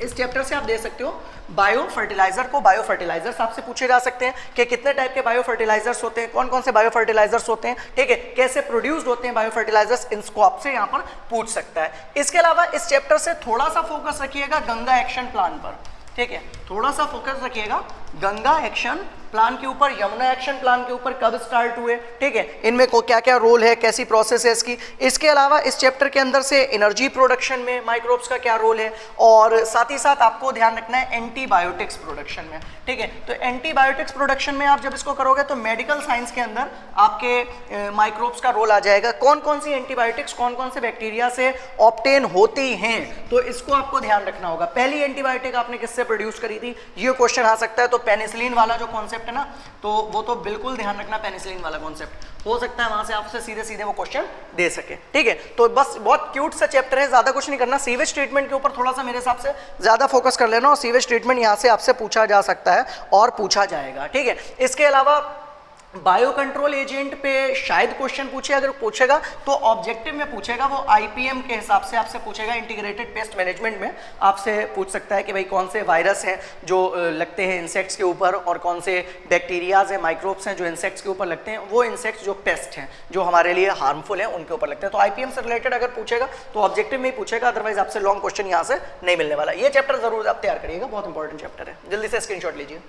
इस चैप्टर से आप दे सकते हो बायो फर्टिलाइजर को। बायो फर्टिलाइजर्स आपसे पूछे जा सकते हैं कि कितने टाइप के बायो फर्टिलाइजर्स होते हैं, कौन कौन से बायो फर्टिलाइजर्स होते हैं, ठीक है, कैसे प्रोड्यूस्ड होते हैं बायो फर्टिलाइजर्स, इनको आपसे यहाँ पर पूछ सकता है। इसके अलावा इस चैप्टर से थोड़ा सा फोकस रखिएगा गंगा एक्शन प्लान पर, ठीक है, थोड़ा सा फोकस रखिएगा गंगा एक्शन प्लान के ऊपर, यमुना एक्शन प्लान के ऊपर कब स्टार्ट हुए, ठीक है, इनमें को क्या क्या रोल है, कैसी प्रोसेस है इसकी। इसके अलावा इस चैप्टर के अंदर से एनर्जी प्रोडक्शन में माइक्रोब्स का क्या रोल है, और साथ ही साथ आपको ध्यान रखना है एंटीबायोटिक्स प्रोडक्शन में, ठीक है। तो एंटीबायोटिक्स प्रोडक्शन में आप जब इसको करोगे तो मेडिकल साइंस के अंदर आपके माइक्रोब्स का रोल आ जाएगा। कौन कौन सी एंटीबायोटिक्स कौन कौन से बैक्टीरिया से ऑब्टेन होती हैं, तो इसको आपको ध्यान रखना होगा। पहली एंटीबायोटिक आपने किससे प्रोड्यूस करी थी, ये क्वेश्चन आ सकता है। तो पेनिसिलिन वाला जो कॉन्सेप्ट है ना, तो वो तो बिल्कुल ध्यान रखना, पेनिसिलिन वाला कॉन्सेप्ट हो सकता है वहां से आपसे सीधे सीधे वो क्वेश्चन दे सके, ठीक है। तो बस बहुत क्यूट सा चैप्टर है, ज्यादा कुछ नहीं करना। सीवेज ट्रीटमेंट के ऊपर थोड़ा सा मेरे हिसाब से ज्यादा फोकस कर लेना, और सीवेज ट्रीटमेंट यहां से आपसे पूछा जा सकता है और पूछा जाएगा, ठीक है। इसके अलावा बायो कंट्रोल एजेंट पे शायद क्वेश्चन पूछे, अगर पूछेगा तो ऑब्जेक्टिव में पूछेगा, वो आईपीएम के हिसाब से आपसे पूछेगा, इंटीग्रेटेड पेस्ट मैनेजमेंट में आपसे पूछ सकता है कि भाई कौन से वायरस हैं जो लगते हैं इंसेक्ट्स के ऊपर, और कौन से बैक्टीरियाज हैं, माइक्रोब्स हैं जो इंसेक्ट्स के ऊपर लगते हैं, वो इंसेक्ट्स जो पेस्ट हैं जो हमारे लिए हार्मफुल हैं उनके ऊपर लगते हैं। तो आईपीएम से रिलेटेड अगर पूछेगा तो ऑब्जेक्टिव में ही पूछेगा, अदरवाइज आपसे लॉन्ग क्वेश्चन यहाँ से नहीं मिलने वाला। ये चैप्टर जरूर आप तैयार करिएगा, बहुत इंपॉर्टेंट चैप्टर है, जल्दी से स्क्रीनशॉट लीजिए।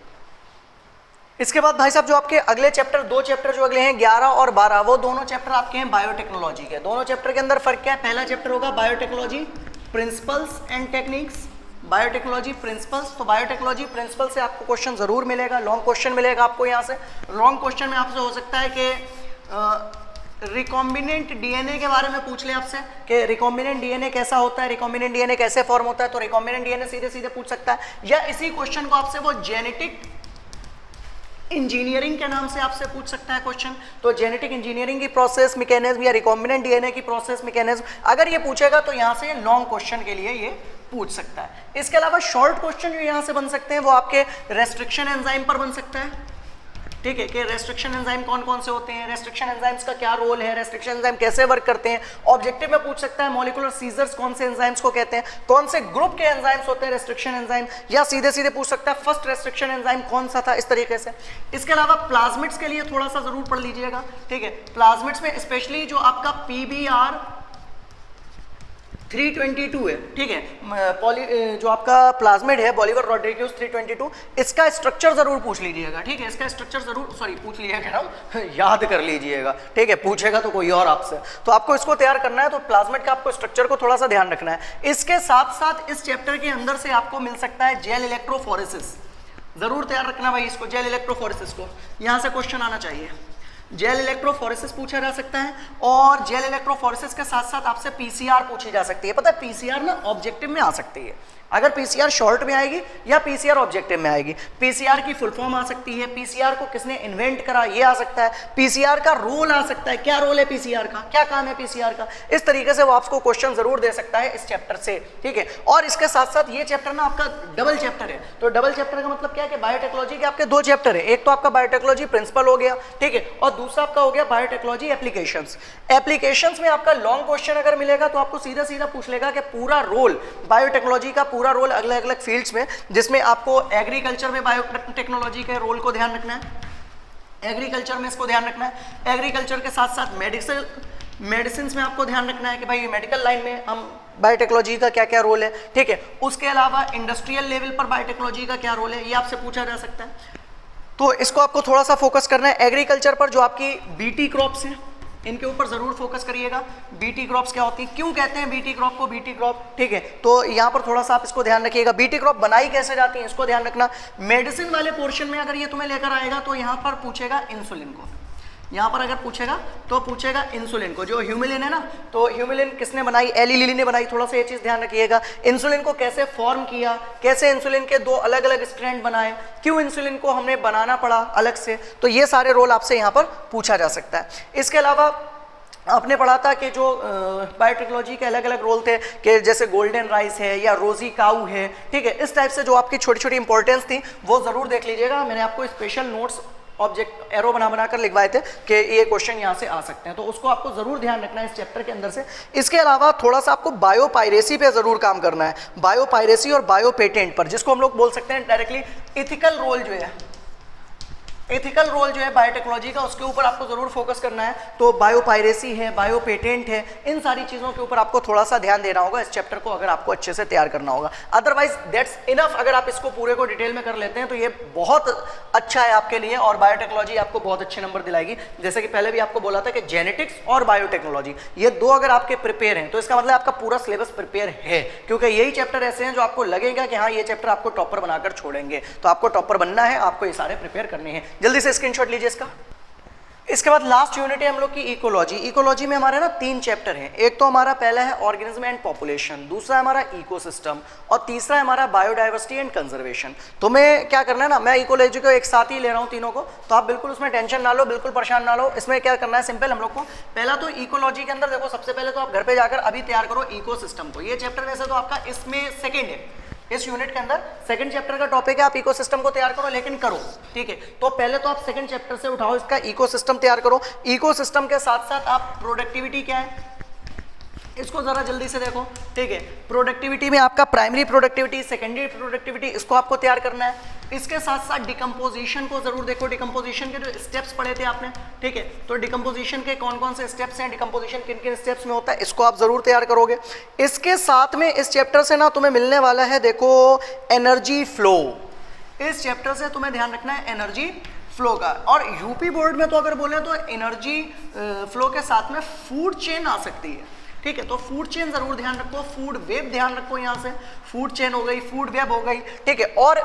इसके बाद भाई साहब जो आपके अगले चैप्टर, दो चैप्टर जो अगले हैं 11 और 12, वो दोनों चैप्टर आपके हैं बायोटेक्नोलॉजी के। दोनों चैप्टर के अंदर फर्क क्या है, पहला चैप्टर होगा biotechnology principles and techniques, biotechnology principles. तो बायोटेक्नोलॉजी प्रिंसिपल से आपको क्वेश्चन जरूर मिलेगा, लॉन्ग क्वेश्चन मिलेगा आपको यहाँ से। लॉन्ग क्वेश्चन में आपसे हो सकता है कि रिकॉम्बिनेंट डीएनए के बारे में पूछ ले आपसे कि रिकॉम्बिनेंट डीएनए कैसा होता है, रिकॉम्बिनेंट डीएनए कैसे फॉर्म होता है, तो रिकॉम्बिनेंट डीएनए सीधे सीधे पूछ सकता है। या इसी क्वेश्चन को आपसे वो जेनेटिक इंजीनियरिंग के नाम से आपसे पूछ सकता है क्वेश्चन। तो जेनेटिक इंजीनियरिंग की प्रोसेस मैकेनिज्म या रिकॉम्बिनेंट डीएनए की प्रोसेस मैकेनिज्म, अगर ये पूछेगा तो यहाँ से लॉन्ग क्वेश्चन के लिए ये पूछ सकता है। इसके अलावा शॉर्ट क्वेश्चन जो यहाँ से बन सकते हैं वो आपके रेस्ट्रिक्शन एंजाइम पर बन सकता है, ठीक है, कि रेस्ट्रिक्शन एंजाइम कौन कौन से होते हैं, रेस्ट्रिक्शन एंजाइम्स का क्या रोल है, रेस्ट्रिक्शन एंजाइम कैसे वर्क करते हैं। ऑब्जेक्टिव में पूछ सकता है मॉलिक्यूलर सीजर्स कौन से एंजाइम्स को कहते हैं, कौन से ग्रुप के एंजाइम्स होते हैं रेस्ट्रिक्शन एंजाइम, या सीधे सीधे पूछ सकता है फर्स्ट रेस्ट्रिक्शन एंजाइम कौन सा था, इस तरीके से। इसके अलावा प्लाज्मिड्स के लिए थोड़ा सा जरूर पढ़ लीजिएगा, ठीक है। प्लाज्मिड्स में स्पेशली जो आपका PBr 322 है, ठीक है, जो आपका प्लाज्मिड है बॉलिवर रोड्रिग्यूज 322, इसका स्ट्रक्चर जरूर पूछ लीजिएगा, ठीक है, इसका स्ट्रक्चर जरूर पूछ लीजिएगा, याद कर लीजिएगा, ठीक है, पूछेगा तो कोई और आपसे, तो आपको इसको तैयार करना है। तो प्लाज्मिड का आपको स्ट्रक्चर को थोड़ा सा ध्यान रखना है। इसके साथ साथ इस चैप्टर के अंदर से आपको मिल सकता है जेल इलेक्ट्रोफोरेसिस, जरूर तैयार रखना भाई इसको, जेल इलेक्ट्रोफोरेसिस को, यहां से क्वेश्चन आना चाहिए। जेल इलेक्ट्रोफोरेसिस पूछा जा सकता है, और जेल इलेक्ट्रोफोरेसिस के साथ साथ आपसे पीसीआर पूछी जा सकती है। पता है पीसीआर ना ऑब्जेक्टिव में आ सकती है, अगर पीसीआर शॉर्ट में आएगी या पीसीआर ऑब्जेक्टिव में आएगी। पीसीआर की फुल फॉर्म आ सकती है, पीसीआर को किसने इन्वेंट करा ये आ सकता है, पीसीआर का रोल आ सकता है, क्या रोल है पीसीआर का, क्या काम है पीसीआर का, इस तरीके से वो आपको क्वेश्चन जरूर दे सकता है इस चैप्टर से, ठीक है। और इसके साथ साथ ये चैप्टर ना आपका डबल चैप्टर है। तो डबल चैप्टर का मतलब क्या है कि बायोटेक्नोलॉजी के आपके 2 चैप्टर है, एक तो आपका बायोटेक्नोलॉजी प्रिंसिपल हो गया, ठीक है, और दूसरा आपका हो गया बायोटेक्नोलॉजी एप्लीकेशंस। एप्लीकेशंस में आपका लॉन्ग क्वेश्चन अगर मिलेगा तो आपको सीधा सीधा पूछ लेगा कि पूरा रोल बायोटेक्नोलॉजी का, पूरा रोल अलग अलग फील्ड्स में, जिसमें आपको एग्रीकल्चर में बायोटेक्नोलॉजी के रोल को ध्यान रखना है, एग्रीकल्चर में इसको ध्यान रखना है, एग्रीकल्चर के साथ साथ मेडिसिन में आपको ध्यान रखना है कि भाई मेडिकल लाइन में हम बायोटेक्नोलॉजी का क्या क्या रोल है, ठीक है। उसके अलावा इंडस्ट्रियल लेवल पर बायोटेक्नोलॉजी का क्या रोल है ये आपसे पूछा जा सकता है, तो इसको आपको थोड़ा सा फोकस करना है। एग्रीकल्चर पर जो आपकी बीटी क्रॉप्स हैं इनके ऊपर जरूर फोकस करिएगा। बीटी क्रॉप्स क्या होती है, क्यों कहते हैं बीटी क्रॉप को बीटी क्रॉप, ठीक है, तो यहाँ पर थोड़ा सा आप इसको ध्यान रखिएगा। बीटी क्रॉप बनाई कैसे जाती है इसको ध्यान रखना। मेडिसिन वाले पोर्शन में अगर ये तुम्हें लेकर आएगा तो यहाँ पर पूछेगा इंसुलिन को, यहाँ पर अगर पूछेगा तो पूछेगा इंसुलिन को, जो ह्यूमिलिन है ना, तो ह्यूमिलिन किसने बनाई, एली लिली ने बनाई, थोड़ा सा ये चीज ध्यान रखिएगा। इंसुलिन को कैसे फॉर्म किया, कैसे इंसुलिन के 2 अलग अलग स्ट्रैंड बनाए, क्यों इंसुलिन को हमने बनाना पड़ा अलग से, तो ये सारे रोल आपसे यहाँ पर पूछा जा सकता है। इसके अलावा आपने पढ़ा था कि जो बायोटेक्नोलॉजी के अलग अलग रोल थे कि जैसे गोल्डन राइस है या रोजी काऊ है, ठीक है, इस टाइप से जो आपकी छोटी छोटी इंपॉर्टेंस थी वो जरूर देख लीजिएगा। मैंने आपको स्पेशल नोट्स ऑब्जेक्ट एरो बनाकर लिखवाए थे कि ये क्वेश्चन यहाँ से आ सकते हैं, तो उसको आपको जरूर ध्यान रखना है इस चैप्टर के अंदर से। इसके अलावा थोड़ा सा आपको बायोपायरेसी पे जरूर काम करना है, बायोपायरेसी और बायो पेटेंट पर, जिसको हम लोग बोल सकते हैं डायरेक्टली एथिकल रोल जो है, एथिकल रोल जो है बायोटेक्नोलॉजी का, उसके ऊपर आपको जरूर फोकस करना है। तो बायोपायरेसी है, बायो पेटेंट है, इन सारी चीज़ों के ऊपर आपको थोड़ा सा ध्यान देना होगा इस चैप्टर को, अगर आपको अच्छे से तैयार करना होगा। अदरवाइज दैट्स इनफ, अगर आप इसको पूरे को डिटेल में कर लेते हैं तो ये बहुत अच्छा है आपके लिए, और बायोटेक्नोलॉजी आपको बहुत अच्छे नंबर दिलाएगी। जैसे कि पहले भी आपको बोला था कि जेनेटिक्स और बायोटेक्नोलॉजी ये 2 अगर आपके प्रिपेयर हैं तो इसका मतलब आपका पूरा सिलेबस प्रिपेयर है, क्योंकि यही चैप्टर ऐसे हैं जो आपको लगेगा कि हाँ ये चैप्टर आपको टॉपर बनाकर छोड़ेंगे। तो आपको टॉपर बनना है, आपको ये सारे प्रिपेयर करने हैं। जल्दी से स्क्रीनशॉट लीजिए इसका। इसके बाद लास्ट यूनिट है हम लोग की इकोलॉजी। इकोलॉजी में हमारे ना 3 चैप्टर हैं। एक तो हमारा पहला है ऑर्गेनिज्म एंड पॉपुलेशन, दूसरा है हमारा इकोसिस्टम, और तीसरा है हमारा बायोडाइवर्सिटी एंड कंजर्वेशन। तो मैं क्या करना है ना, मैं इकोलॉजी को एक साथ ही ले रहा हूँ तीनों को, तो आप बिल्कुल उसमें टेंशन ना लो, बिल्कुल परेशान ना लो। इसमें क्या करना है, सिंपल हम लोग को पहला तो इकोलॉजी के अंदर देखो, सबसे पहले तो आप घर पे जाकर अभी तैयार करो इकोसिस्टम को। ये चैप्टर वैसे तो आपका इसमें सेकेंड है, इस यूनिट के अंदर सेकंड चैप्टर का टॉपिक है, आप इकोसिस्टम को तैयार करो, लेकिन करो, ठीक है। तो पहले तो आप सेकंड चैप्टर से उठाओ, इसका इकोसिस्टम तैयार करो। इकोसिस्टम के साथ साथ आप प्रोडक्टिविटी क्या है इसको जरा जल्दी से देखो, ठीक है। प्रोडक्टिविटी में आपका प्राइमरी प्रोडक्टिविटी, सेकेंडरी प्रोडक्टिविटी, इसको आपको तैयार करना है। इसके साथ साथ डिकम्पोजिशन को जरूर देखो, डिकम्पोजिशन के जो स्टेप्स पढ़े थे आपने, ठीक है, तो डिकम्पोजिशन के कौन कौन से स्टेप्स हैं, डिकम्पोजिशन किन किन स्टेप्स में होता है, इसको आप जरूर तैयार करोगे। इसके साथ में इस चैप्टर से ना तुम्हें मिलने वाला है, देखो, एनर्जी फ्लो। इस चैप्टर से तुम्हें ध्यान रखना है एनर्जी फ्लो का। और यूपी बोर्ड में तो अगर बोले तो एनर्जी फ्लो के साथ में फूड चेन आ सकती है, ठीक है। तो फूड चेन जरूर ध्यान रखो, फूड वेब ध्यान रखो, यहाँ से फूड चेन हो गई, फूड वेब हो गई, ठीक है। और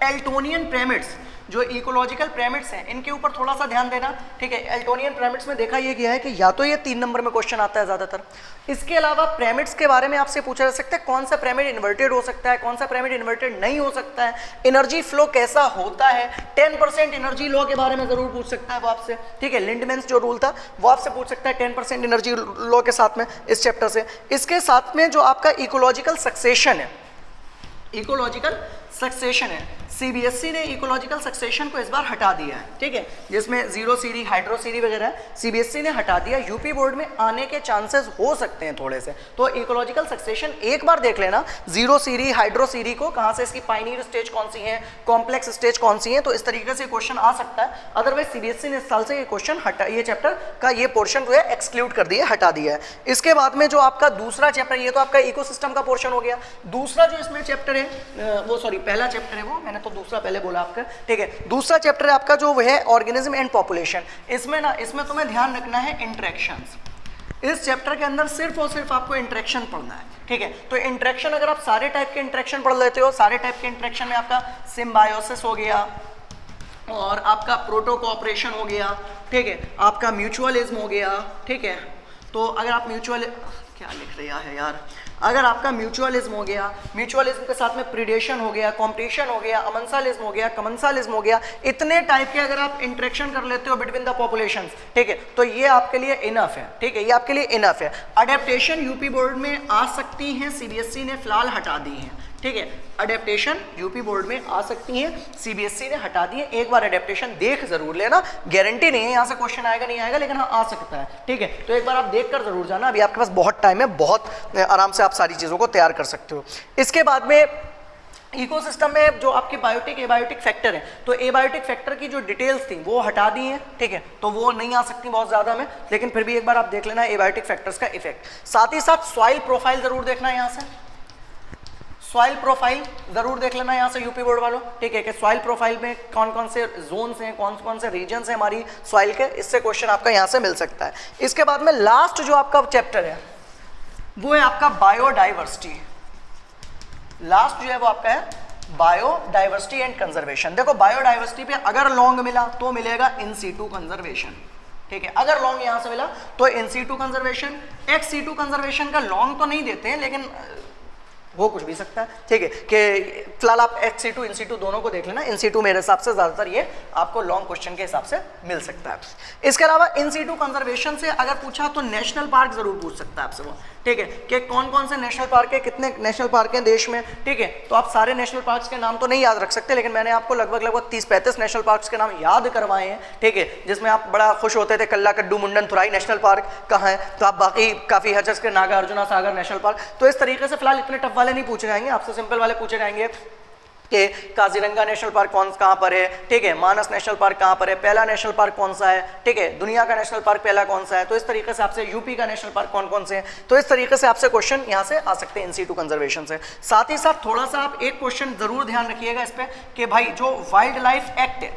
एल्टोनियन पिरामिड्स, जो इकोलॉजिकल पिरामिड्स हैं इनके ऊपर थोड़ा सा ध्यान देना, ठीक है। एल्टोनियन पिरामिड्स में देखा ये गया है कि या तो ये 3 नंबर में क्वेश्चन आता है ज्यादातर। इसके अलावा पिरामिड्स के बारे में आपसे पूछा जा सकता है कौन सा पिरामिड इन्वर्टेड हो सकता है, कौन सा पिरामिड इन्वर्टेड नहीं हो सकता है, एनर्जी फ्लो कैसा होता है, 10% एनर्जी लॉ के बारे में जरूर पूछ सकता है वो आपसे, ठीक है। लिंडमैन्स जो रूल था वो आपसे पूछ सकता है 10% एनर्जी लॉ के साथ में इस चैप्टर से। इसके साथ में जो आपका इकोलॉजिकल सक्सेशन है, इकोलॉजिकल सक्सेशन है, सीबीएसई ने इकोलॉजिकल सक्सेशन को इस बार हटा दिया है, ठीक है, जिसमें जीरो सीरी हाइड्रो सीरी वगैरह है, सीबीएसई ने हटा दिया। यूपी बोर्ड में आने के चांसेस हो सकते हैं थोड़े से, तो इकोलॉजिकल सक्सेशन एक बार देख लेना, जीरो सीरी हाइड्रो सीरी को कहाँ से, इसकी पाइनियर स्टेज कौन सी है, कॉम्प्लेक्स स्टेज कौन सी है, तो इस तरीके से क्वेश्चन आ सकता है। अदरवाइज सीबीएसई ने इस साल से ये क्वेश्चन हटा, ये चैप्टर का ये पोर्शन जो है एक्सक्लूड कर दिया, हटा दिया है। इसके बाद में जो आपका दूसरा चैप्टर, ये तो आपका इकोसिस्टम का पोर्शन हो गया। दूसरा जो इसमें चैप्टर है वो सॉरी पहला चैप्टर है वो, मैंने तो दूसरा पहले बोला आपका, ठीक है। दूसरा चैप्टर है आपका जो है ऑर्गेनिज्म एंड पॉपुलेशन। इसमें ना, इसमें तुम्हें ध्यान रखना है इंटरेक्शंस। इस चैप्टर के अंदर सिर्फ और सिर्फ आपको इंटरेक्शन पढ़ना है, ठीक है। तो इंटरेक्शन अगर आप सारे टाइप के इंटरेक्शन पढ़ लेते हो, सारे टाइप के इंटरेक्शन में आपका सिम्बायोसिस हो गया और आपका प्रोटो कोऑपरेशन हो गया, ठीक है, आपका म्यूचुअलिज्म हो गया, ठीक है। तो अगर आप म्यूचुअल, क्या लिख रहा है यार, अगर आपका म्यूचुअलिज्म हो गया, म्यूचुअलिज्म के साथ में प्रीडेशन हो गया, कॉम्पिटिशन हो गया, अमंसालिज्म हो गया, कमंसालिज्म हो गया, इतने टाइप के अगर आप इंटरेक्शन कर लेते हो बिटवीन द पॉपुलेशंस, ठीक है, तो ये आपके लिए इनफ है, ठीक है, ये आपके लिए इनफ है। अडेप्टेशन यूपी बोर्ड में आ सकती हैं, सीबीएसई ने फिलहाल हटा दी हैं, ठीक है। अडेप्टेशन यूपी बोर्ड में आ सकती है, सीबीएसई ने हटा दी है। एक बार अडेप्टेशन देख जरूर लेना, गारंटी नहीं है यहाँ से क्वेश्चन आएगा नहीं आएगा, लेकिन हाँ आ सकता है, ठीक है। तो एक बार आप देख कर जरूर जाना, अभी आपके पास बहुत टाइम है, बहुत आराम से आप सारी चीज़ों को तैयार कर सकते हो। इसके बाद में इकोसिस्टम में जो आपके बायोटिक एबायोटिक फैक्टर है, तो एबायोटिक फैक्टर की जो डिटेल्स थी वो हटा दी हैं, ठीक है, तो वो नहीं आ सकती बहुत ज़्यादा में, लेकिन फिर भी एक बार आप देख लेना एबायोटिक फैक्टर्स का इफेक्ट। साथ ही साथ सॉइल प्रोफाइल जरूर देखना है, यहाँ से सॉइल प्रोफाइल जरूर देख लेना यहाँ से यूपी बोर्ड वालों, ठीक है, कि सॉइल प्रोफाइल में कौन कौन से जोन्स हैं, कौन कौन से रीजन्स हैं हमारी सॉइल के, इससे क्वेश्चन आपका यहाँ से मिल सकता है। इसके बाद में लास्ट जो आपका चैप्टर है वो है आपका बायोडाइवर्सिटी। लास्ट जो है वो आपका है बायोडाइवर्सिटी एंड कंजर्वेशन। देखो बायोडाइवर्सिटी पे अगर लॉन्ग मिला तो मिलेगा इन सीटू कंजर्वेशन, ठीक है, अगर लॉन्ग यहाँ से मिला तो in situ conservation. Ex situ conservation का लॉन्ग तो नहीं देते हैं, लेकिन वो कुछ भी सकता है, ठीक है, कि फिलहाल आप ex situ in situ दोनों को देख लेना। इन सी टू मेरे हिसाब से ज़्यादातर ये आपको लॉन्ग क्वेश्चन के हिसाब से मिल सकता है। इसके अलावा इन सी टू कंजर्वेशन से अगर पूछा तो नेशनल पार्क जरूर पूछ सकता है आपसे वो, ठीक है, कि कौन कौन से नेशनल पार्क है, कितने नेशनल पार्क हैं देश में, ठीक है। तो आप सारे नेशनल पार्क्स के नाम तो नहीं याद रख सकते, लेकिन मैंने आपको लगभग 30-35 नेशनल पार्क्स के नाम याद करवाए हैं, ठीक है, जिसमें आप बड़ा खुश होते थे कल्ला कड्डू मुंडन थुराई नेशनल पार्क कहाँ है, तो आप बाकी काफ़ी हजस के नागार्जुना सागर नेशनल पार्क। तो इस तरीके से फिलहाल इतने टफ वाले नहीं पूछे जाएंगे, आपसे सिंपल वाले पूछे जाएंगे कि काजीरंगा नेशनल पार्क कहाँ पर है, ठीक है, मानस नेशनल पार्क कहाँ पर है, पहला नेशनल पार्क कौन सा है, ठीक है, दुनिया का नेशनल पार्क पहला कौन सा है, तो इस तरीके से आपसे यूपी का नेशनल पार्क कौन कौन से हैं, तो इस तरीके से आपसे क्वेश्चन यहाँ से आ सकते हैं इन सीटू कंजर्वेशन से। साथ ही साथ थोड़ा सा आप एक क्वेश्चन जरूर ध्यान रखिएगा इस पर कि भाई जो वाइल्ड लाइफ एक्ट है,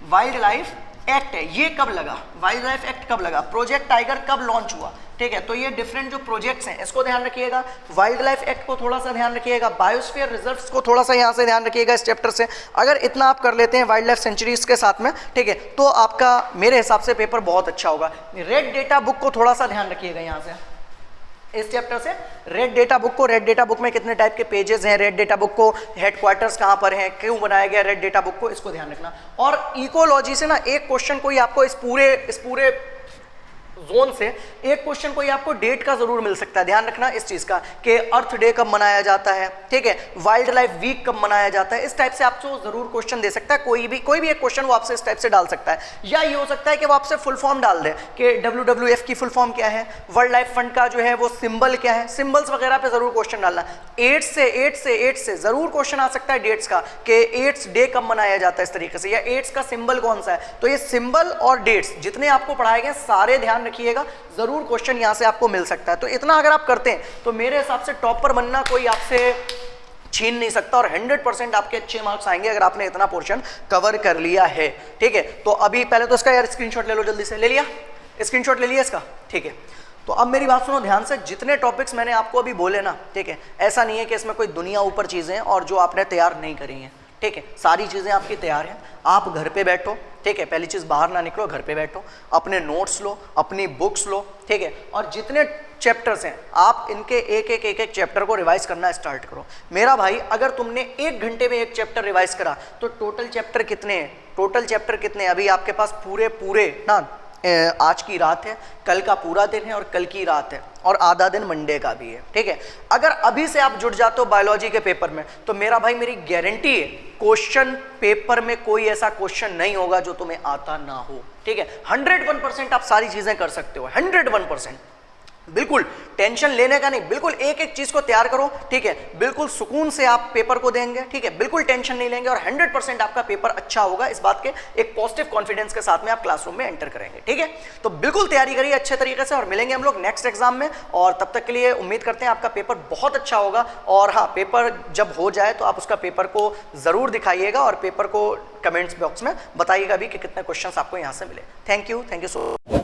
वाइल्ड लाइफ एक्ट है, ये कब लगा, वाइल्ड लाइफ एक्ट कब लगा, प्रोजेक्ट टाइगर कब लॉन्च हुआ, ठीक है, तो ये डिफरेंट जो प्रोजेक्ट्स हैं इसको ध्यान रखिएगा, वाइल्ड लाइफ एक्ट को थोड़ा सा ध्यान रखिएगा, बायोस्फीयर रिजर्व्स को थोड़ा सा यहाँ से ध्यान रखिएगा इस चैप्टर से। अगर इतना आप कर लेते हैं वाइल्ड लाइफ सेंचुरीज के साथ में, ठीक है, तो आपका मेरे हिसाब से पेपर बहुत अच्छा होगा। रेड डेटा बुक को थोड़ा सा ध्यान रखिएगा यहाँ से इस चैप्टर से, रेड डेटा बुक को, रेड डेटा बुक में कितने टाइप के पेजेस हैं, रेड डेटा बुक को हेडक्वार्टर्स कहाँ पर हैं, क्यों बनाया गया रेड डेटा बुक को, इसको ध्यान रखना। और इकोलॉजी से ना एक क्वेश्चन कोई आपको इस पूरे जोन से एक क्वेश्चन कोई आपको डेट का जरूर मिल सकता है, ध्यान रखना इस चीज का कि अर्थ डे कब मनाया जाता है, ठीक है, वाइल्ड लाइफ वीक कब मनाया जाता है, इस टाइप से आपको जरूर क्वेश्चन दे सकता है, कोई भी एक क्वेश्चन वो आपसे इस टाइप से डाल सकता है। या ये हो सकता है कि वो आपसे फुल फॉर्म डाल दे कि WWF की फुल फॉर्म क्या है, वर्ल्ड लाइफ फंड का जो है वो सिंबल क्या है, सिंबल्स वगैरह पे जरूर क्वेश्चन डालना। एड्स से जरूर क्वेश्चन आ सकता है डेट्स का कि एड्स डे कब मनाया जाता है इस तरीके से, या एड्स का सिंबल कौन सा है। तो ये सिंबल और डेट्स जितने आपको पढ़ाए गए सारे ध्यान रखिएगा, जरूर क्वेश्चन यहां से आपको मिल सकता है। तो इतना अगर आप करते हैं तो मेरे हिसाब से टॉपर बनना कोई आपसे छीन नहीं सकता और 100% आपके अच्छे मार्क्स आएंगे अगर आपने इतना पोर्शन कवर कर लिया है, ठीक है। तो अभी पहले तो इसका यार स्क्रीनशॉट ले लो, जल्दी से ले लिया, स्क्रीनशॉट ले लिया इसका, ठीक है। तो अब मेरी बात सुनो ध्यान से, जितने टॉपिक्स मैंने आपको अभी बोले ना, ठीक है, ऐसा नहीं है कि इसमें कोई दुनिया ऊपर चीजें हैं और जो आपने तैयार नहीं करी हैं, ठीक है, सारी चीज़ें आपकी तैयार हैं, आप घर पे बैठो, ठीक है, पहली चीज़ बाहर ना निकलो, घर पे बैठो, अपने नोट्स लो, अपनी बुक्स लो, ठीक है, और जितने चैप्टर्स हैं आप इनके एक चैप्टर को रिवाइज करना स्टार्ट करो। मेरा भाई अगर तुमने 1 घंटे में एक चैप्टर रिवाइज करा तो टोटल चैप्टर कितने हैं, टोटल चैप्टर कितने हैं, अभी आपके पास पूरे ना आज की रात है, कल का पूरा दिन है और कल की रात है और आधा दिन मंडे का भी है, ठीक है। अगर अभी से आप जुट जाते हो बायोलॉजी के पेपर में तो मेरा भाई मेरी गारंटी है क्वेश्चन पेपर में कोई ऐसा क्वेश्चन नहीं होगा जो तुम्हें आता ना हो, ठीक है। 101% आप सारी चीजें कर सकते हो, 101%, बिल्कुल टेंशन लेने का नहीं, बिल्कुल एक चीज को तैयार करो, ठीक है, बिल्कुल सुकून से आप पेपर को देंगे, ठीक है, बिल्कुल टेंशन नहीं लेंगे और 100% आपका पेपर अच्छा होगा, इस बात के एक पॉजिटिव कॉन्फिडेंस के साथ में आप क्लासरूम में एंटर करेंगे, ठीक है। तो बिल्कुल तैयारी करिए अच्छे तरीके से और मिलेंगे हम लोग नेक्स्ट एग्जाम में, और तब तक के लिए उम्मीद करते हैं आपका पेपर बहुत अच्छा होगा। और हाँ, पेपर जब हो जाए तो आप उसका पेपर को जरूर दिखाइएगा और पेपर को कमेंट्स बॉक्स में बताइएगा भी कि कितने क्वेश्चंस आपको यहाँ से मिले। Thank you so much.